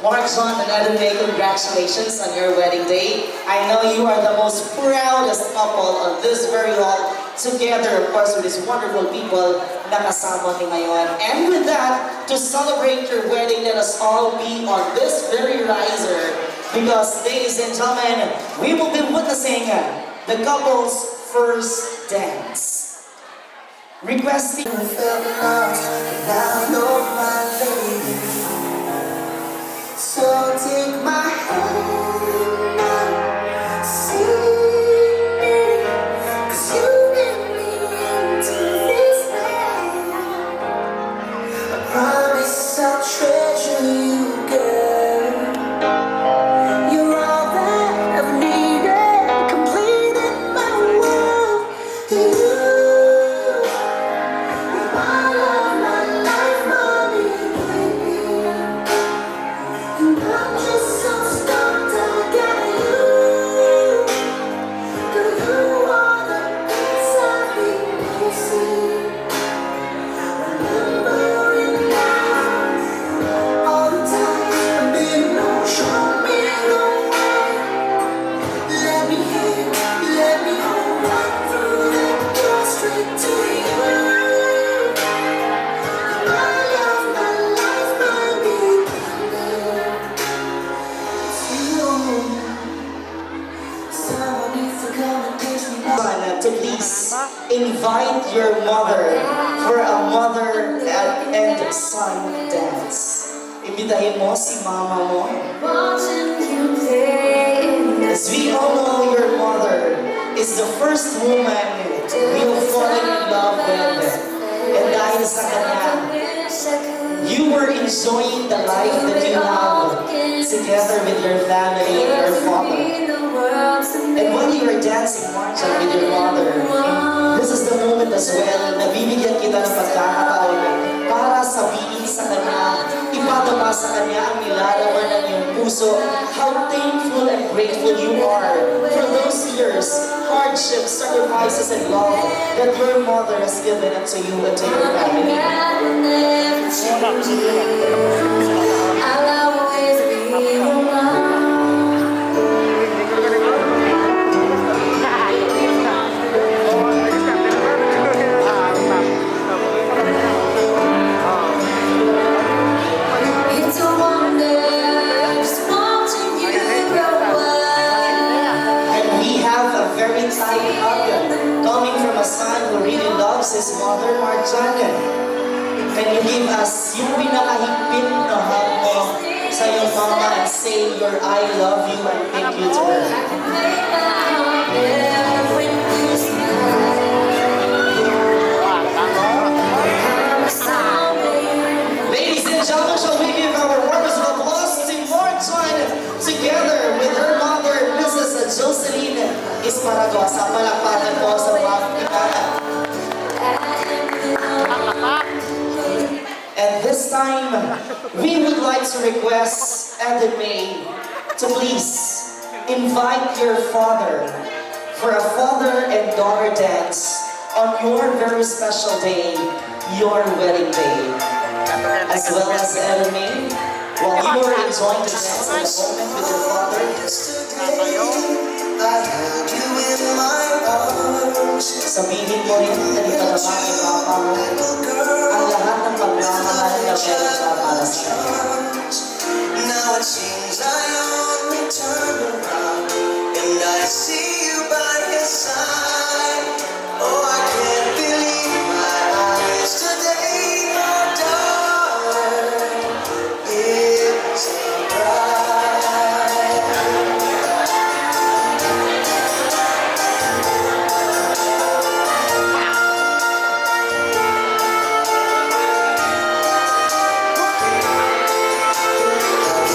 Mark, John, and Ellen May, congratulations on your wedding day. I know you are the most proudest couple on this very hall, together, of course, with these wonderful people na kasama ni ngayon. And with that, to celebrate your wedding, let us all be on this very riser. Because, ladies and gentlemen, we will be witnessing the couple's first dance. Requesting... So take my hand now, see me, 'cause you get me into this land. I promise I'll treasure you, girl. You're all that I've needed, completed my world. You, my love, my life, mommy, baby. I'm just so stumped, I got you. Girl, you are the piece I've been missing. Remembering now, all the time I've been on, show me the way. Let me in, let me hold right through that door, straight to you. My love, my life, my baby. To please invite your mother for a mother and son dance. Imbitahin mo si mama mo. As we all know, your mother is the first woman we have fallen in love with. dahil sa Kanya, you were enjoying the life that you have together with your family and your father. And when you were dancing, Marcia, with your mother, this is the moment as well na bibigyan kita ng pagkakataon para sabihin sa Kanya, ipadama sa Kanya ang nilalaman ng iyong puso, how thankful and grateful you are for those years, hardships, sacrifices, and love that your mother has given unto you and to your family. I'll always be the one. It's a wonder just watching you grow up. And we have a very tight hug coming from a son who really loves his mother, Marjan. Can you give us yung pinakahigpit na hug mo sa iyong mama and say your I love you and thank you to her? Ladies and gentlemen, shall we give our warmest of applause to Marjan together with her mother, Mrs. Jocelyn Esparagua. Sa palakpakan po sa mga pinaka. And this time, we would like to request Eden May to please invite your father for a father and daughter dance on your very special day, your wedding day. As well as Eden May, while you are enjoying the dance in the moment with your father, I held you in my arms. sabihin mo rin na ipadama kay Papa mo ang lahat ng pagmamahal na meron ka para sa kanya. Now it seems I only turn around and I see you by his side. Oh, I can't believe my eyes today, my darling. It's a bride.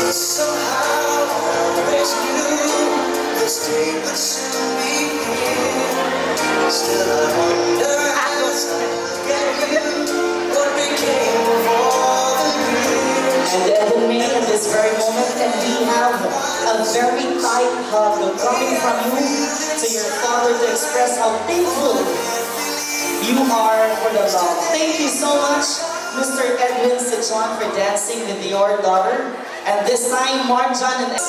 Somehow always knew this day would soon be here. Still I wonder as I look at you, what became of all the years. And Eden May in this very moment, and we have a very tight hug coming from you to your father to express how thankful you are for the love. Thank you so much, Mr. Edwin Sichuan, for dancing with your daughter. And this time, Marjan, and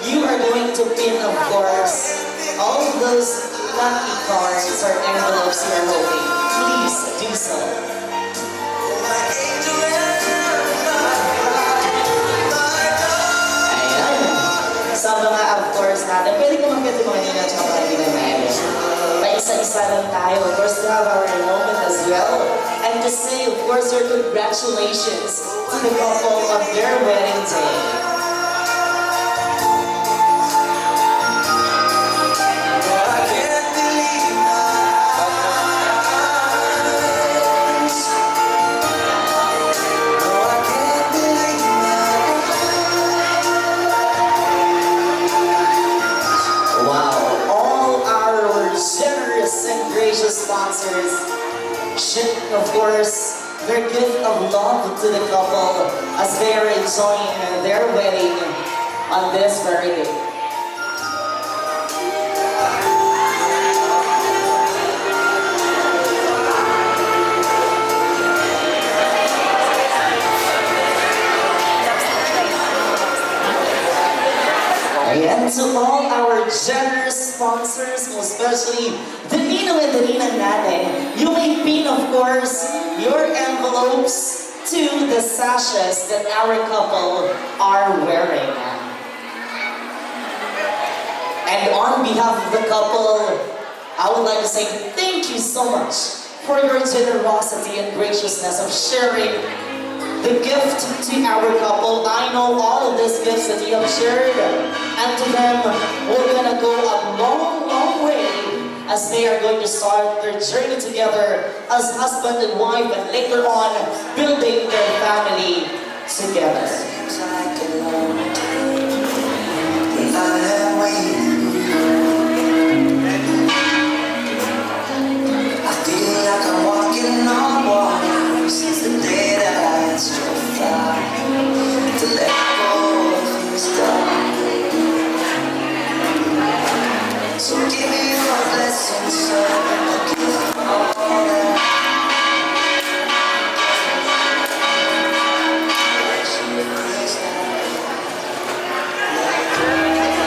you are going to pin, of course, all those lucky cards or envelopes you are holding. Please do so. My angel and my darling. Ayan. Sa mga, of course, natin, pwede kumakit yung mga nina at mga nina na paisa-isa lang tayo. Of course, to have our moment as well. And to say, of course, your congratulations to the couple on their wedding day. Oh, I can't believe my eyes. Oh, I can't believe my Wow, all our generous and gracious sponsors should, of course, their gift of love to the couple as they are enjoying their wedding on this very day. And to all our generous sponsors, most especially the Nino and the Nina natin, you may pin, of course, your envelopes to the sashes that our couple are wearing. And on behalf of the couple, I would like to say thank you so much for your generosity and graciousness of sharing the gift to our couple. I know all of these gifts that you have shared, and to them, we're gonna go a long, long way as they they are going to start their journey together as husband and wife, and later on, building their family together. Seems like a long day without her waiting. I feel like I'm walking on water since the day that I asked you to fly, to let go of things done. So give me your blessings, so I'll give you all that.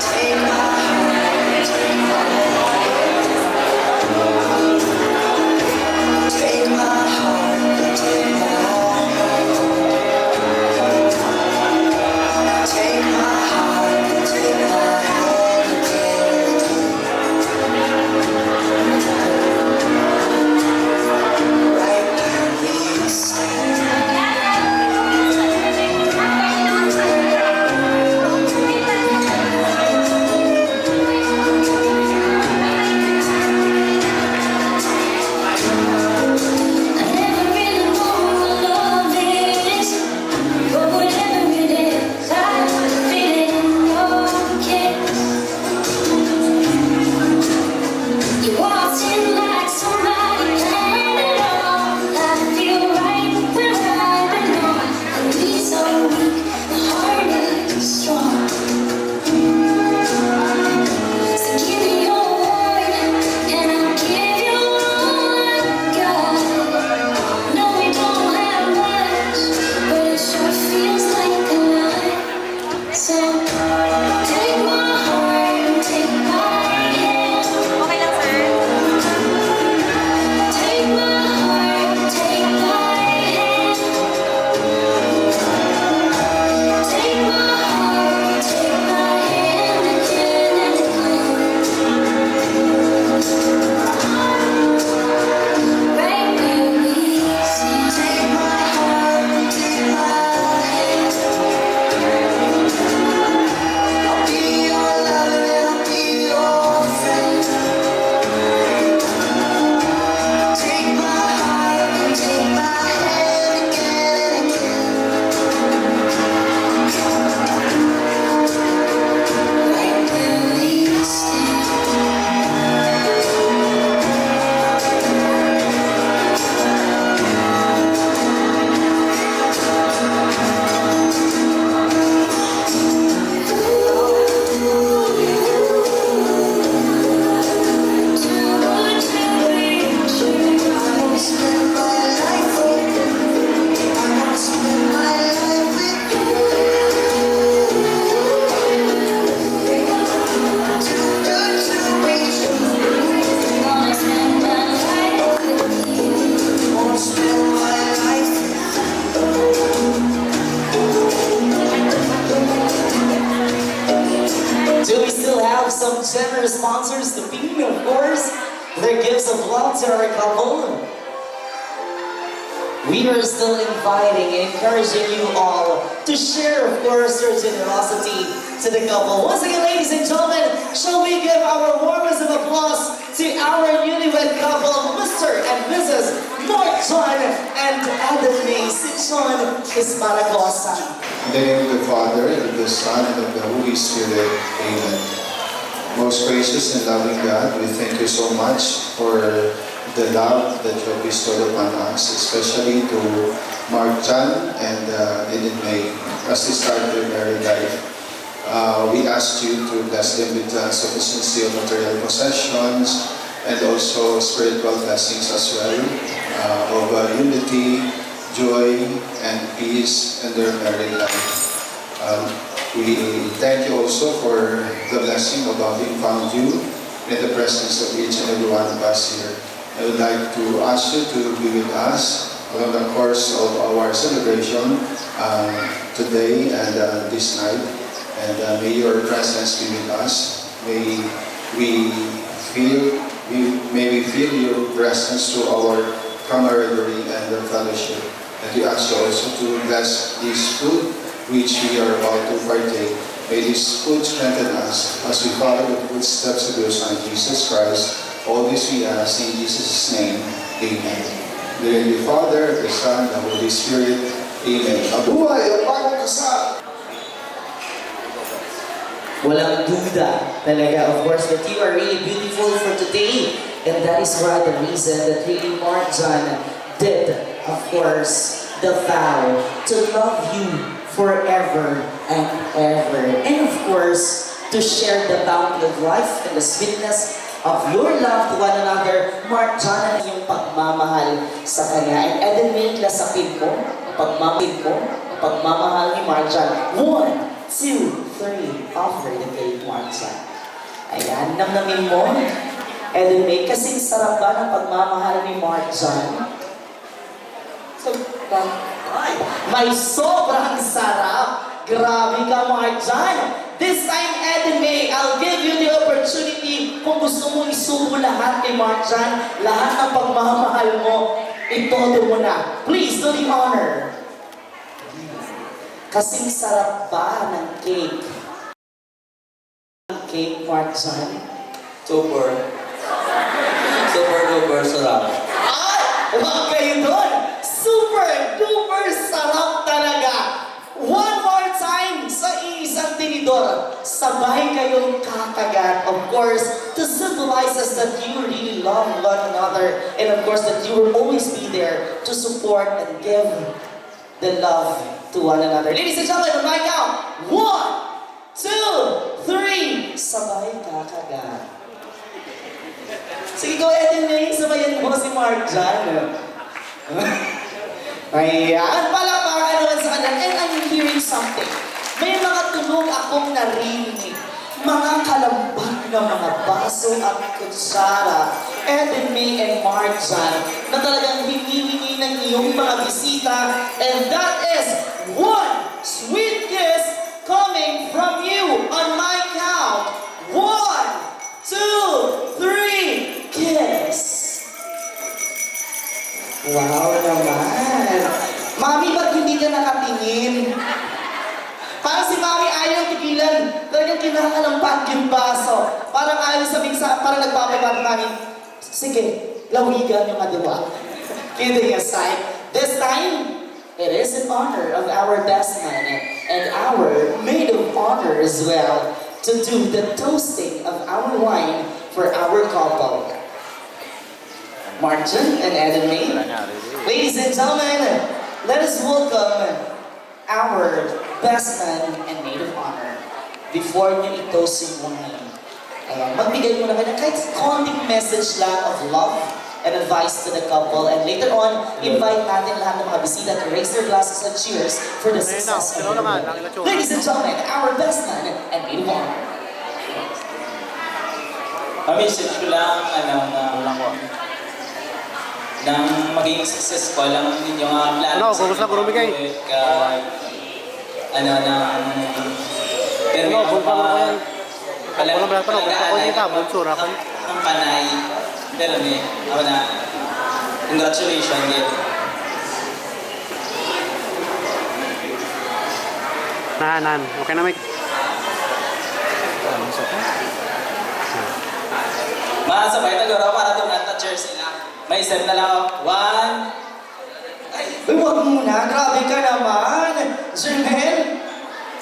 Take my heart, take my heart. Take my heart, take my heart. Take my heart, take my hand again. Right where we stand. I never really know what love is, but whatever it is, I feel it in your kiss. You walked in like somebody planned it all. I feel right where I belong. And we so weak, the heart is strong. So give me your word, and I'll give you all I got. No, we don't have much, but it sure feels like a lot. So take my heart, take my hand. Okay lang, sir. Take my heart, take my hand. Take my heart, take my hand again and again. Right where we stand. Take my heart, take my hand. I'll be your lover and I'll be your friend. Take my heart, take my hand again and again. Right where we stand. I wanna spend my life with you. I wanna spend my life with you. Too good to be true. Wanna spend my life with you. Wanna spend my life with Do we still have some generous sponsors to be, of course? Their gifts of love to our couple. We are still inviting and encouraging you all to share, of course, your generosity to the couple. Once again, ladies and gentlemen, shall we give our warmest of applause to our newlywed couple, Mr. and Mrs. Mark John and Adelaide John Ismaragosa. In the name of the Father, and of the Son, and of the Holy Spirit. Amen. Most gracious and loving God, we thank you so much for the love that you have bestowed upon us, especially to Mark John and Eden May, as they start their married life. We ask you to bless them with sufficiency of material possessions and also spiritual blessings as well, of unity, joy, and peace in their married life. We thank you also for the blessing of having found you in the presence of each and every one of us here. I would like to ask you to be with us along the course of our celebration today and this night. And may your presence be with us. May we feel your presence to our camaraderie and fellowship. And we ask you also to bless this food which we are about to partake. May this food strengthen us as we follow the footsteps of your Son, Jesus Christ. All this we ask in Jesus' name. Amen. In the Father, the Son, the Holy Spirit. Amen. Mabuhay ang bagong kasal! Walang duda talaga, of course, that you are really beautiful for today. And that is why the reason that really Mark John did, of course, the vow to love you forever and ever. And of course, to share the bounty of life and the sweetness of your love to one another. Mark John, ang iyong pagmamahal sa kanya. And Eden May, lasapin mo, pagmamahal ni Mark John. 1, 2, 3, offer the cake, Mark John. Ayan, namnamin mo. Eden May, kasing sarap ba ng pagmamahal ni Mark John? May sobrang sarap. Grabe ka, Mark John. This time, Eden May, I'll give you the opportunity kung gusto mo isubo lahat kay Mark John, lahat ng pagmamahal mo, itodo mo na. Please, do the honor. Kasing sarap ba ng cake? Cake, Mark John? Super duper sarap. Ay! Huwag kayo doon! Super duper sarap talaga! One more time sa isang tinidor. Sabay kayong kakagat. Of course, to symbolize us that you really love one another. And of course, that you will always be there to support and give the love to one another. Ladies and gentlemen, on my count. 1, 2, 3. Sabay kakagat. Sige, go ahead and sabayan mo si Mark John. Ayan, palakpakan naman sa kanya. And I'm hearing something. May mga tunog akong narinig. Mga kalambak na mga baso at kutsara. Eden May and Mark John na talagang hinihingi ng iyong mga bisita. And that is one sweet kiss coming from you on my count. 1, 2, 3, kiss. Wow naman. Mami, ba't hindi ka nakatingin? Parang si Mami ayaw tigilan. Talagang kinakalampak yung baso. Parang ayaw sabihin parang nagpapabat Mami. Sige, lawigan yung madiwa. Kidding aside, this time, it is in honor of our best man and our maid of honor as well to do the toasting of our wine for our couple. Martin and Eden May. Ladies and gentlemen, let us welcome our best man and maid of honor before nyo i-toast yung wine. Magbigay mo na kayo kahit konting message lang of love and advice to the couple. And later on, invite natin lahat ng mga bisita to raise their glasses and cheers for the success of their wedding. Ladies and gentlemen, our best man and maid of honor. Pa-message ko lang, nang maging successful ang inyong plano sa pag-uwi ng panay. Pero congratulations din. Nahanan, okay na Mike? Masabay na garo para tumanta cheers sila. May set na lang ako. 1. Ay, huwag muna. Grabe ka naman. Jermel,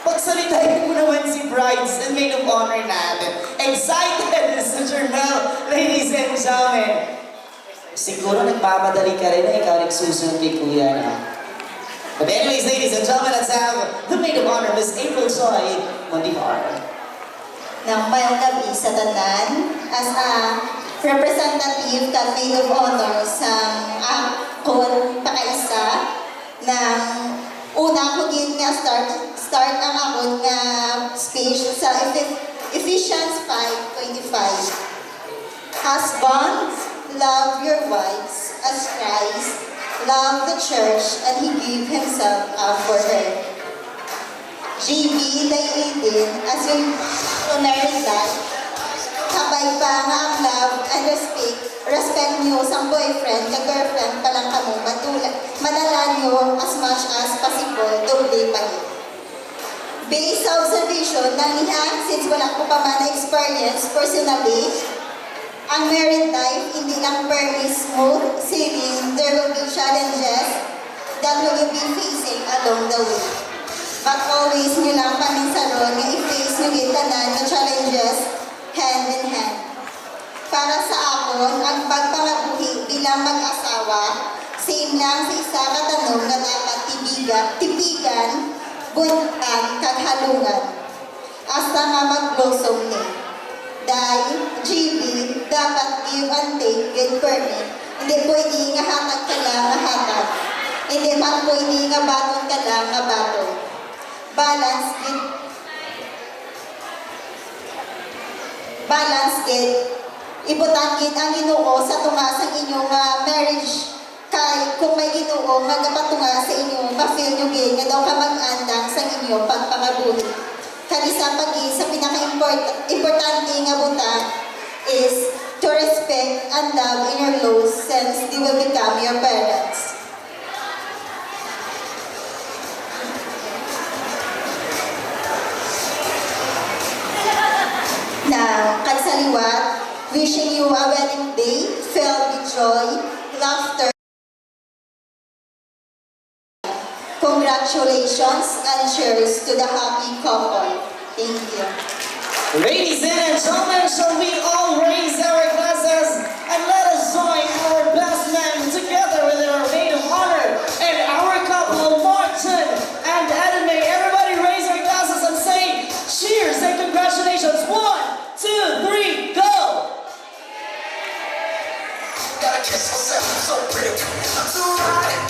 pagsalitain mo naman si brides and maid of honor natin. Excited si Jermel, ladies and gentlemen. Siguro nagmamadali ka rin na ikaw nagsusunod kay Kuya na. But anyways, ladies and gentlemen, let's have the maid of honor, Miss April Joy Mondihar. Nang mayong gabi sa tanan, as a representative ka maid of honor sa akon pakaisa ng una ko din nga start ang akon nga speech sa Ephesians 5:25. Husbands, love your wives as Christ loved the church and He gave Himself up for her. JB, Eden, as yung married life, kabay pa nga ang love and respect nyo sa boyfriend, ka girlfriend pa lang kamo, madala nyo as much as possible, doble pa rin. Based sa observation ng niya, since wala ko pa man experience personally, ang married life hindi lang per smooth sailing, there will be challenges that we will be facing along the way. But always nyo lang paminsaron nga i-face nyo gitanan ng challenges hand in hand. Para sa akon, ang pagpangabuhi bilang mag-asawa, same lang sa isa katanong na dapat tipigan, buntan, kag halungan. Hasta nga mag-blossom ni. Dahil, GB, dapat give and take with permit. Hindi pwede nga hatag ka lang nga hatag. Hindi man pwede nga baton ka lang nga baton. Balance gid. Ibutangin ang Ginoo sa tunga sa inyong marriage. Kay kung may Ginoo nga gapatunga sa inyo, ma-feel nyo gid nga daw ka mag-andang sa inyong pagpangabuhi. Kani sa sa pinaka-importante nga butang is to respect and love in your laws since they will become your parents. Now, kagsaliwat, wishing you a wedding day filled with joy, laughter. Congratulations and cheers to the happy couple. Thank you. Ladies and gentlemen, shall we all raise our glasses and let us join our best men together with our maid of honor and our couple, Martin and Edme. Everybody raise your glasses and say cheers and congratulations. 1, 2, 3, go! Gotta kiss myself, I'm so pretty. I'm so right.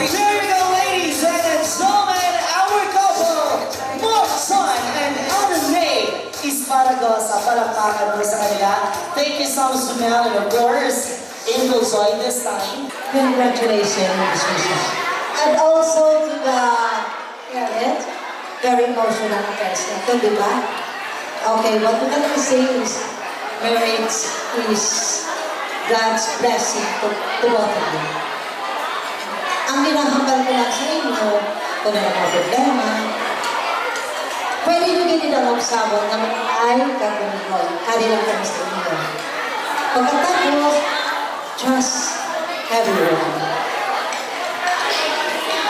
There you go, ladies and gentlemen, our couple, Martin and Edme Esparagosa. Palakpakan mo sa kanila. Thank you so much, Mel, and of course, Angel Joy this time. Congratulations, Ms. Mrs. And also to the parent, very emotional affairs na ito, di ba? Okay, what we can say is marriage is God's blessing to both of you. Ang hinahambal ko lang sa inyo, kung ano mga problema, pwede nyo ginidang magsabot ng ay kagunoy, kanilang kami sa inyo. Pagkatapos, trust everyone.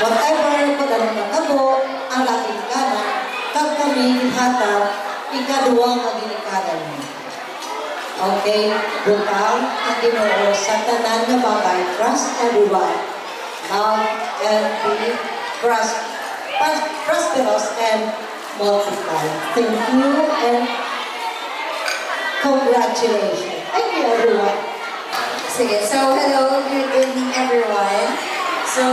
Whatever kung anong nakabo, ang laking kanan, kag kami hatag, ikaduwang ang ginikanan mo. Okay? Bukaw ang Ginoo sa tanan nga bagay, trust everyone. Love and be prosperous and multiply. Thank you and congratulations. Thank you, everyone. Sige, so hello, good evening everyone. So,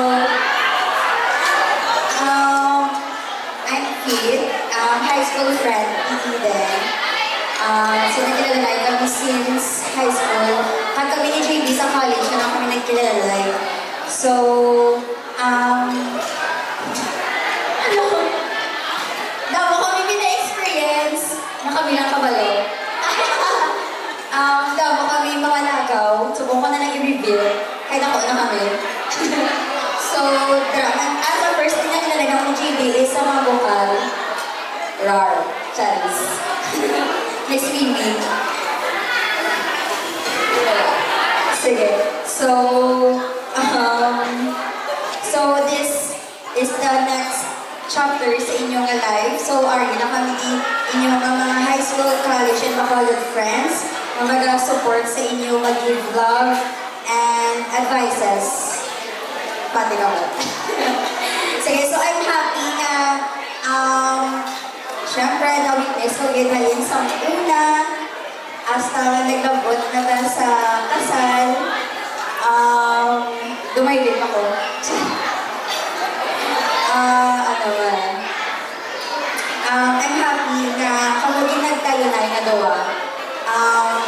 I'm Kate, high school friend ni Eden. So nagkilalay kami since high school. Pag kami ni JB sa college, na kami nagkilalay. So, damo kami pina-experience na kami lang kabalo. Damo kami mga nagaw. Subukan na lang i-reveal. Kahit ako na kami. So, as a first thing na kinalaga ko JB is sa mga bukal. RAR. Charis. May swimming. Sige. So this is the next chapter sa inyong life. So, are na kami inyong mga high school, college, and college friends na mag-support sa inyo, mag-give love and advices. Pati ka ba? Sige, so I'm happy na syempre, na-witness ko ginahin sa una hasta naglabot na ba sa kasal. Dumaybit ako. I'm happy na kamugin nagtalinay na dawa.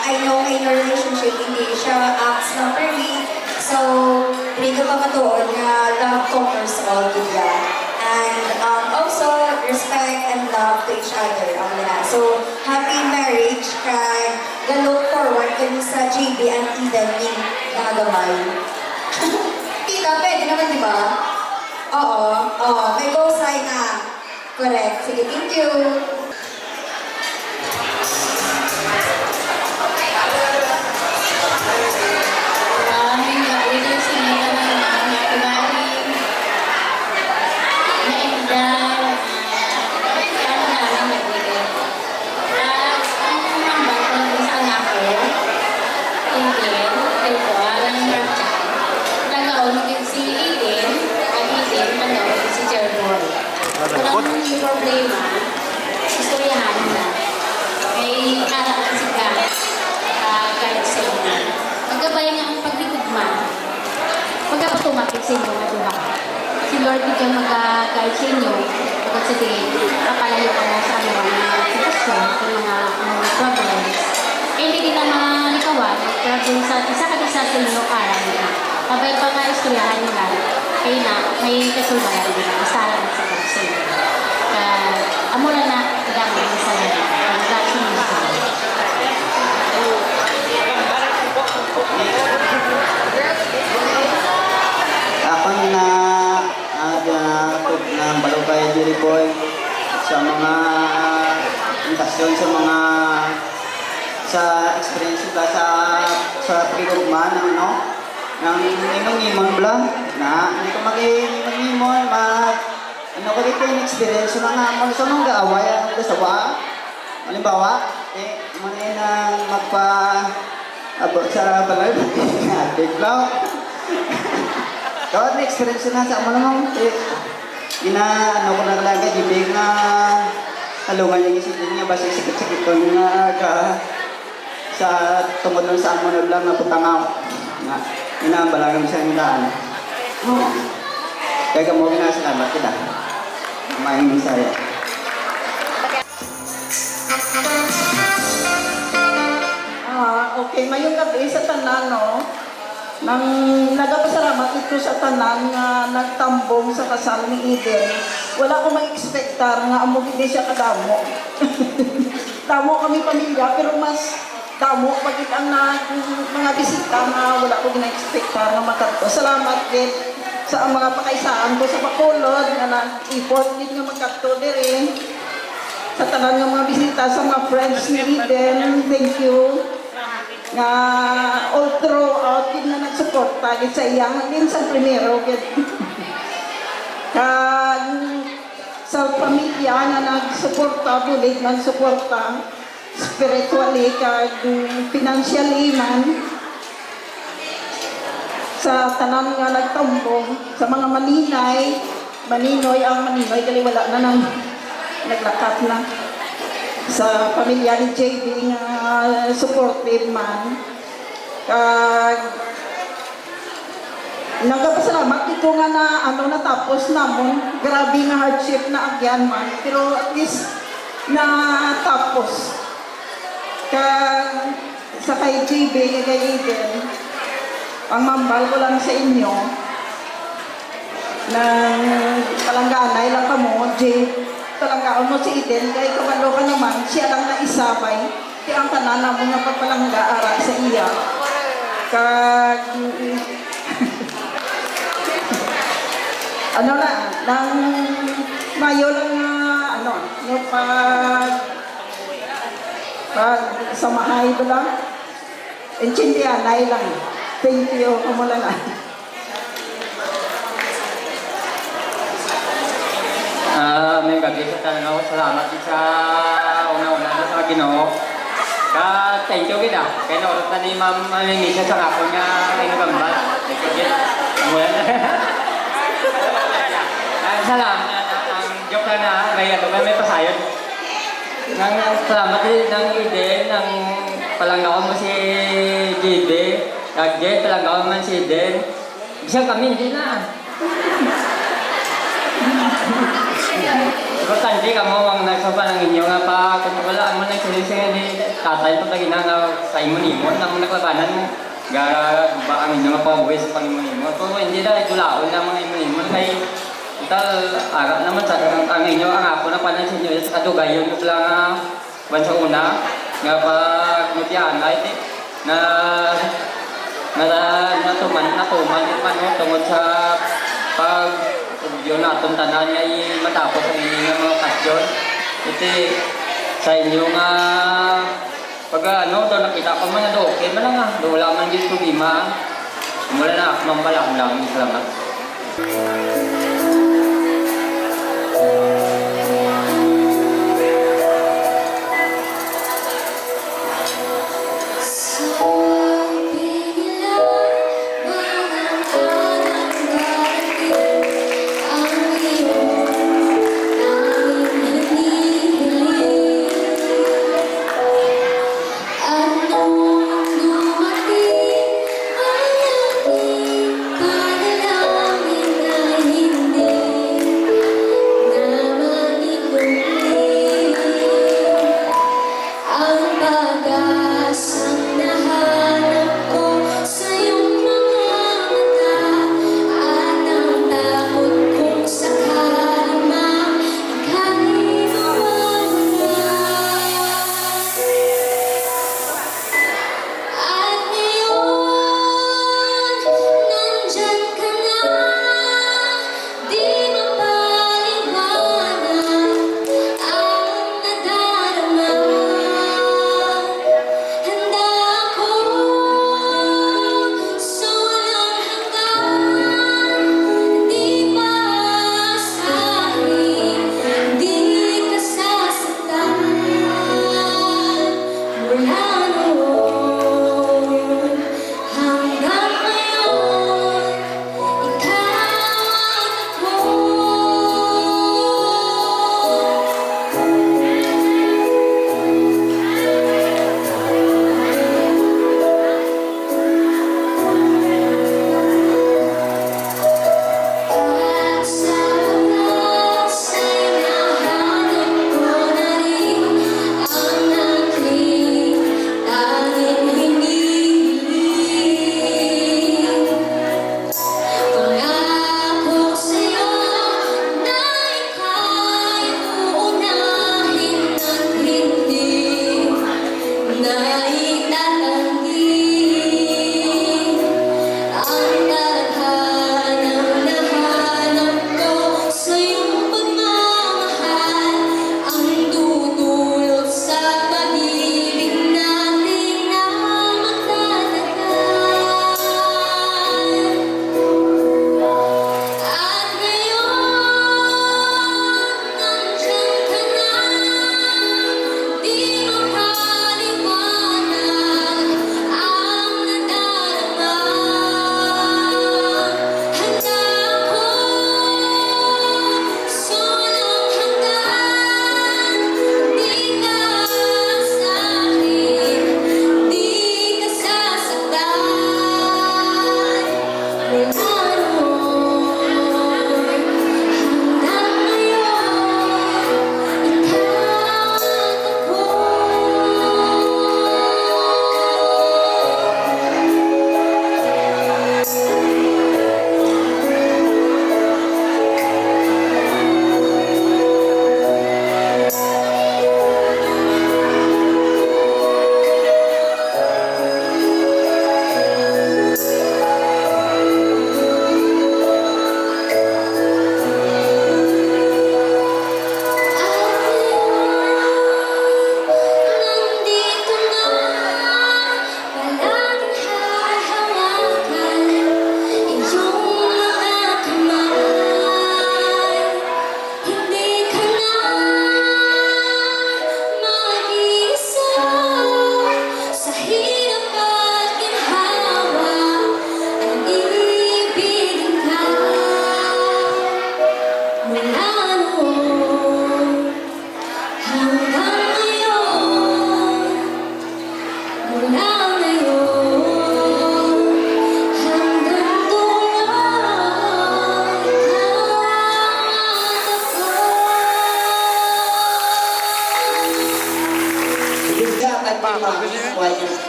I know in your relationship, hindi siya acts ng perfect. So, dito pa matuon na love conquers all, diba? And also, respect and love to each other. So, happy marriage kay look forward kami sa JB and Eden ni nakagamay. Tita, pwede naman, di ba? Oo, may go sign na. Correct. Sige, thank you. Maraming gabi sa mga nagbabaling na edad, kaya namin nagbigay. At ang number ko ng isang ako, Eden, dito, alam ng Marcha. Nagaon din si Eden, at Eden, nagaon din si Jerboy. Walang problema, istoryahan na. May araw si God, kahit sa inyo. Magabay nga ang paglikugman. Magkapatumakit sa inyo, matuha. Si Lord hindi mag-guide sa inyo. Pagkat sa tingin, kapalayo ka mo sa ano mga sitwasyon, sa mga problems. Eh, hindi kita malikawan, problem sa isa sa inyo araw na. Kabay pa nga istoryahan nila, kaya na, may kasulbayan nila, kasalan sa God sa inyo. Amula na, dami sa inyo. Congratulations. Ako na ng Barangay Jeriboy sa mga intasyon sa experience ba sa pagigugma ng ng imong-imong bla na hindi ko mag-imong-imong ko dito yung experience na nga mo sa mga gaaway ang gasawa. Halimbawa, muna nang abot sa balay nga tiglaw. Kawat na experience na sa amo namang ko na talaga jibig na halungan yung isipin niya basta sikit-sikit ko nga sa tungkol nun sa amo na lang na putangaw na inambalagan siya ng daan. Kaya ka mo ginasalamat kita. Mahinig saya. Okay, mayong gabi sa tanan, no? Nang nagapasalamat ito sa tanan nga nagtambong sa kasal ni Eden. Wala ko ma-expectar nga amo hindi siya kadamo. Damo kami pamilya, pero mas damo pagit ang mga bisita na wala ko gina-expectar nga makato. Salamat din sa mga pakaisaan ko sa Bacolod nga nag-effort din nga makato din. Sa tanan ng mga bisita, sa mga friends ni Eden, thank you. Nga all throughout din na nagsuporta sa iyang din sa primero kag sa pamilya na nagsuporta bulig nagsuporta spiritually kag financially man sa tanan nga nagtambong sa mga maninoy ang maninoy dali wala na nang naglakat na sa pamilya ni JB nga supportive man. Nagpasalamat ito nga na natapos namon. Grabe nga hardship na agyan man. Pero at least natapos. Sa kay JB, kay Eden, ang mambal ko lang sa inyo ng palangganay lang ka mo, talanggaan mo si Eden, kaya kabalo ka naman, siya lang na isabay, kaya ang kanana mo nga pagpalangga ara sa iya. Nang Mayo lang nga, yung pag samahay ba lang, intindihanay lang. Thank you, kumula na. May gabi sa tanong, salamat sa una-una na sa Ginoo. Thank you kita. Kaya naurot na ni Ma'am Alinisha sa ako niya inagambal. Salamat. Ang joke na may pasayod. Salamat din ng Eden, ng palanggawan mo si JB. Jen, palanggawan man si Eden. Isang kami, hindi na. Importante ka mo ang nagsopa ng inyo nga pa kung wala mo nang sinisingin ni tatay pa tagi na nga sa imon-imon na mo naklabanan mo gara ba ang inyo nga pa sa pang-imon-imon kung hindi na itulaon na mga imon-imon kay tal arap naman sa ang inyo ang ako na panan sa inyo sa kadugayon ko lang sa una nga pa mutian ay na natuman tungod sa pag yun natin tanan nga matapos ang inyong mga okasyon. Iti sa inyo nga pag daw nakita ko man na okay man nga, wala man yung problema. Mula na ako mampala, maraming salamat.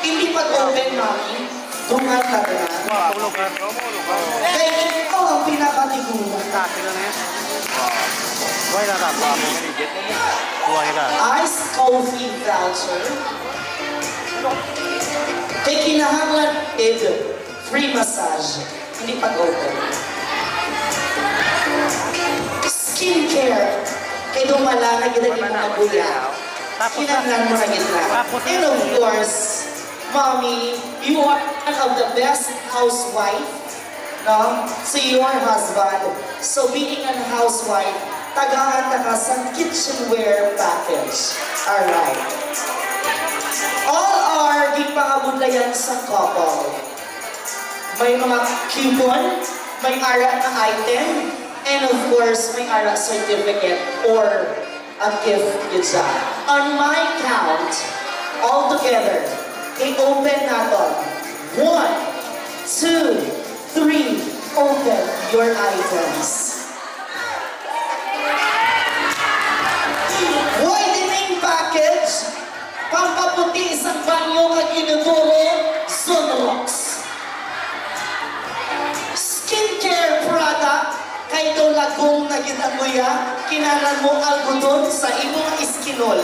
Hindi pag-open, mami. Tungal ka na. Kaya ito ang pinakatiguran. Iced coffee voucher. Kay kinahanglan ito. Free massage. Hindi pag-open. skincare. Kaya dumala na ginagin mo na kuya. Kinaglan mo na gitna. And of course, Mommy, you are one of the best housewife, no? To your husband. So being a housewife, tagahan na ka sa kitchenware package. Alright. All are gipangabudlayan sa couple. May mga coupon, may ara na item, and of course, may ara certificate or a gift yun. On my count, all together, i-open natin. 1, 2, 3, open your items. Whitening package, pampaputi isang banyo kag inodoro, Sunrox. Skincare product, kay ito lagong na ginaguya, kinalan mo algodon sa imong iskinol.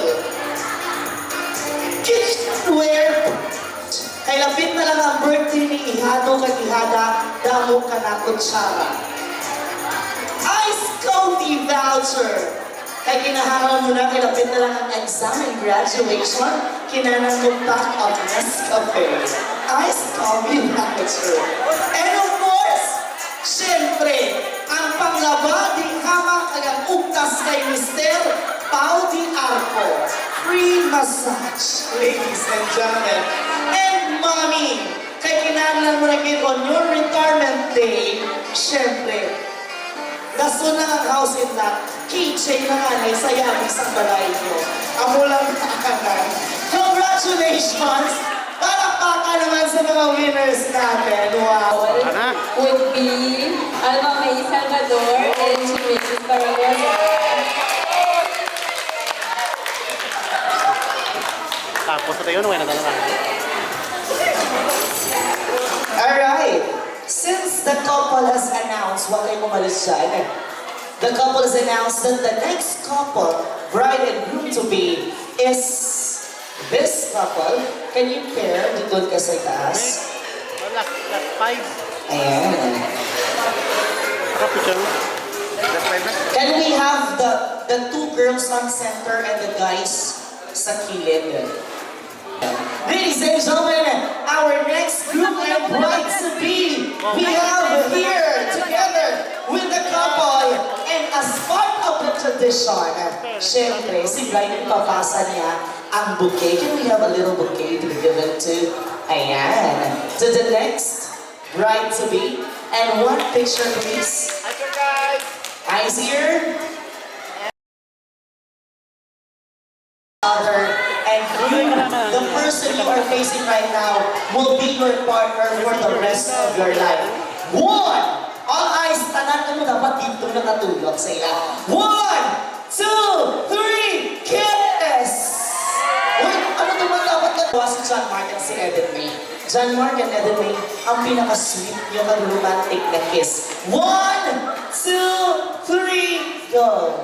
Kitchenware, kay lapit na lang ang birthday ni Ihado kag Ihada, damo ka na kutsara. Ice coffee voucher, kay kinahangal mo na, kay lapit na lang ang exam and graduation, kinanan mo pack of Nescafe. Ice coffee voucher. And of course, siyempre, ang panglaba di kama kagang ugtas kay Mr. Pau Di Arco. Free massage, ladies and gentlemen. And Mommy, kay kinahanglan mo na gid on your retirement day, siyempre, daso na ang house in that, keychain na nga na sa yabi sa balay nyo. Amo lang nakakan. Congratulations! Palakpakan naman sa mga winners natin. Wow! Would be Alma May Salvador and Chimichis Paragosa. Tapos ito yun, wala na lang. Alright. Since the couple has announced, wag kayo umalis dyan. The couple has announced that the next couple, bride and groom to be, is this couple. Can you pair doon ka sa taas? Last 5. Ayan. Can we have the two girls on center and the guys sa kilid? Ladies and gentlemen, our next group and bride-to-be, we have here together with the couple, and as part of the tradition, syempre, si bride papasa niya ang bouquet. Can we have a little bouquet to be given to, ayan, to the next bride-to-be? And one picture, please. Eyes here. And you, the person you are facing right now, will be your partner for the rest of your life. 1! All eyes, tanan mo dapat dito na natulog sa ila. 1, 2, 3, kiss! Wait, ano naman dapat na? Si John Mark and si Eden May. John Mark and Eden May, ang pinaka-sweet yung romantic na kiss. 1, 2, 3, go!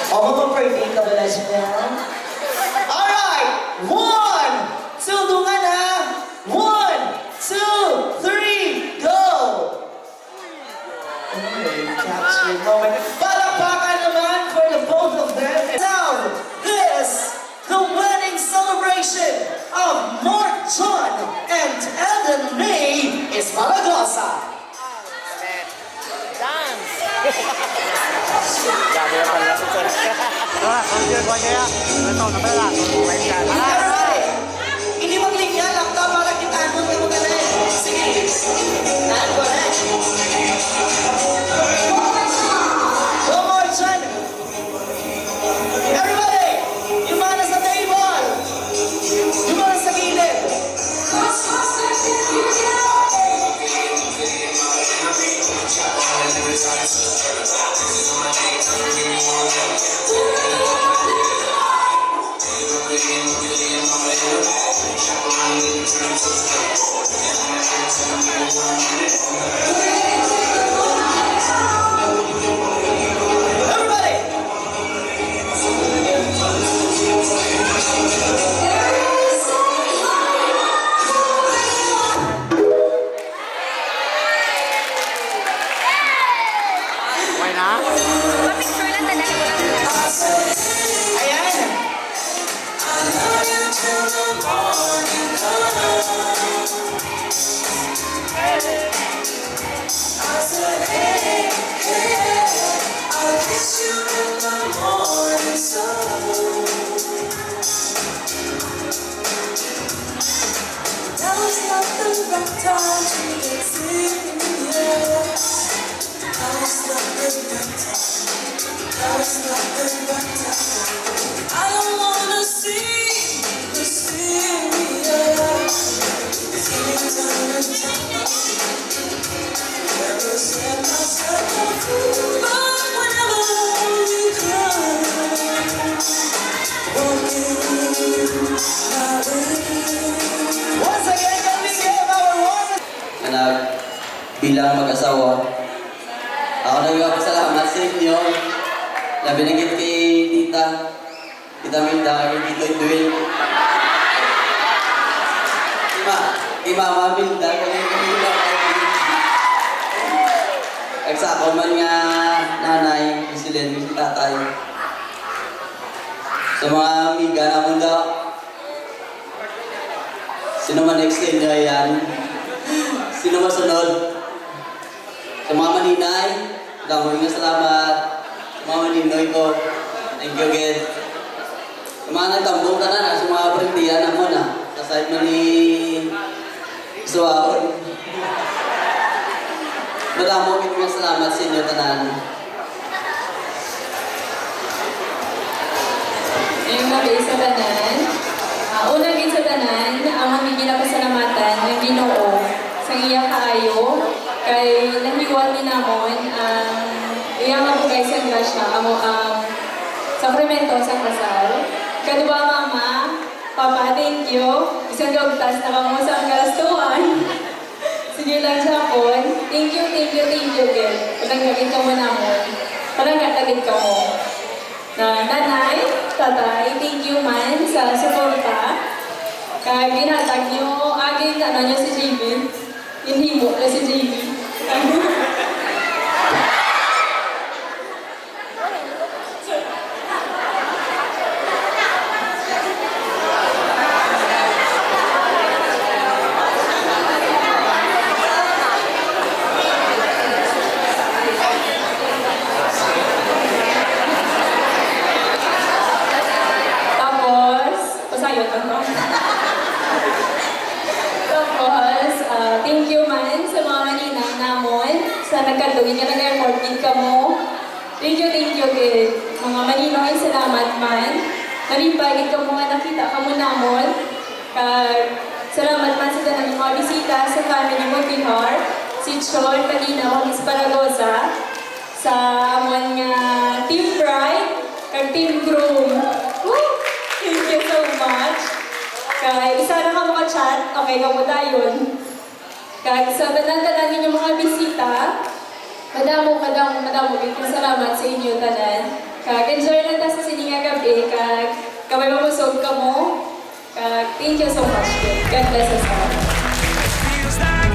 O, magpa-birthday ka ba na siya? Alright! 1, 2, dungan ha! 1, 2, 3, go! Capture moment. Palakpakan naman for the both of them. Now, this, the wedding celebration of Mark John and Eden May is Malagosa. Ini maglingyan lang ka para kita mo ka na. Sige. Naan ko na. Go more, son. Everybody, yung mga nasa table. Yung mga nasa gilid. the morning comes. I said, hey, hey, I'll kiss you in the morning sun. Now is not the right time to get serious. Now is not the right time. Now is not the right time. I don't wanna see you serious. It's any time and time. Never set myself up, but whenever you come, walking my way. Once again, can we give our warm Anak, bilang mag-asawa, ako nagpapasalamat sa inyo. Labi na kay Tita Milda, kay Tito Edwin. Kay Mama Milda, kay Milda. Nagsakaw man nga nanay, si Len, si tatay. Sa mga amiga na mundo, sino man extend niya yan? Sino masunod? Sa mga maninay, maraming salamat. Sa mga maninoy ko, thank you again. Sa mga nagtambong ka na, sa mga printiyan na mo na, sa side mo ni Suwaon. Maraming salamat sa inyo, tanan. Ngayong gabi sa tanan, unang din sa tanan, ang aming ginapasalamatan ng Ginoo sa iya kaayo kay nahiwan ni namon ang iyang mabugay sa grasya ang sakramento sa kasal. Kadua mama, papa, thank you. Isang gawagtas na kamo sa kalastuan. Sige lang Japon. Thank you, girl. Patanggalin ka mo namon. Patanggalin ka mo. Nanay, tatay, thank you man sa suporta. Kaya ginatag nyo, aging niyo si JB. Hindi mo na si JB. Thank you man sa mga maninay namon sa nagkatuwin nga nag-airport din ka mo. Thank you kay mga maninoy, salamat man. Nalipagin ka mo nga nakita ka mo namon. Salamat man sa tanang mga bisita sa family mo, Tihar, si Chol, kanina, Miss Paragosa, sa amon nga Team Bride, kag Team Groom. Woo! Thank you so much. Kaya isa na ka mga chat, okay ka mo dayon. Kaya sa tanan-tanan ninyo mga bisita, madamo, salamat sa inyo tanan. Kaya enjoy lang ta sa sininga gabi, kaya kamay mapusog ka mo. Kaya thank you so much. God bless us all. Feels like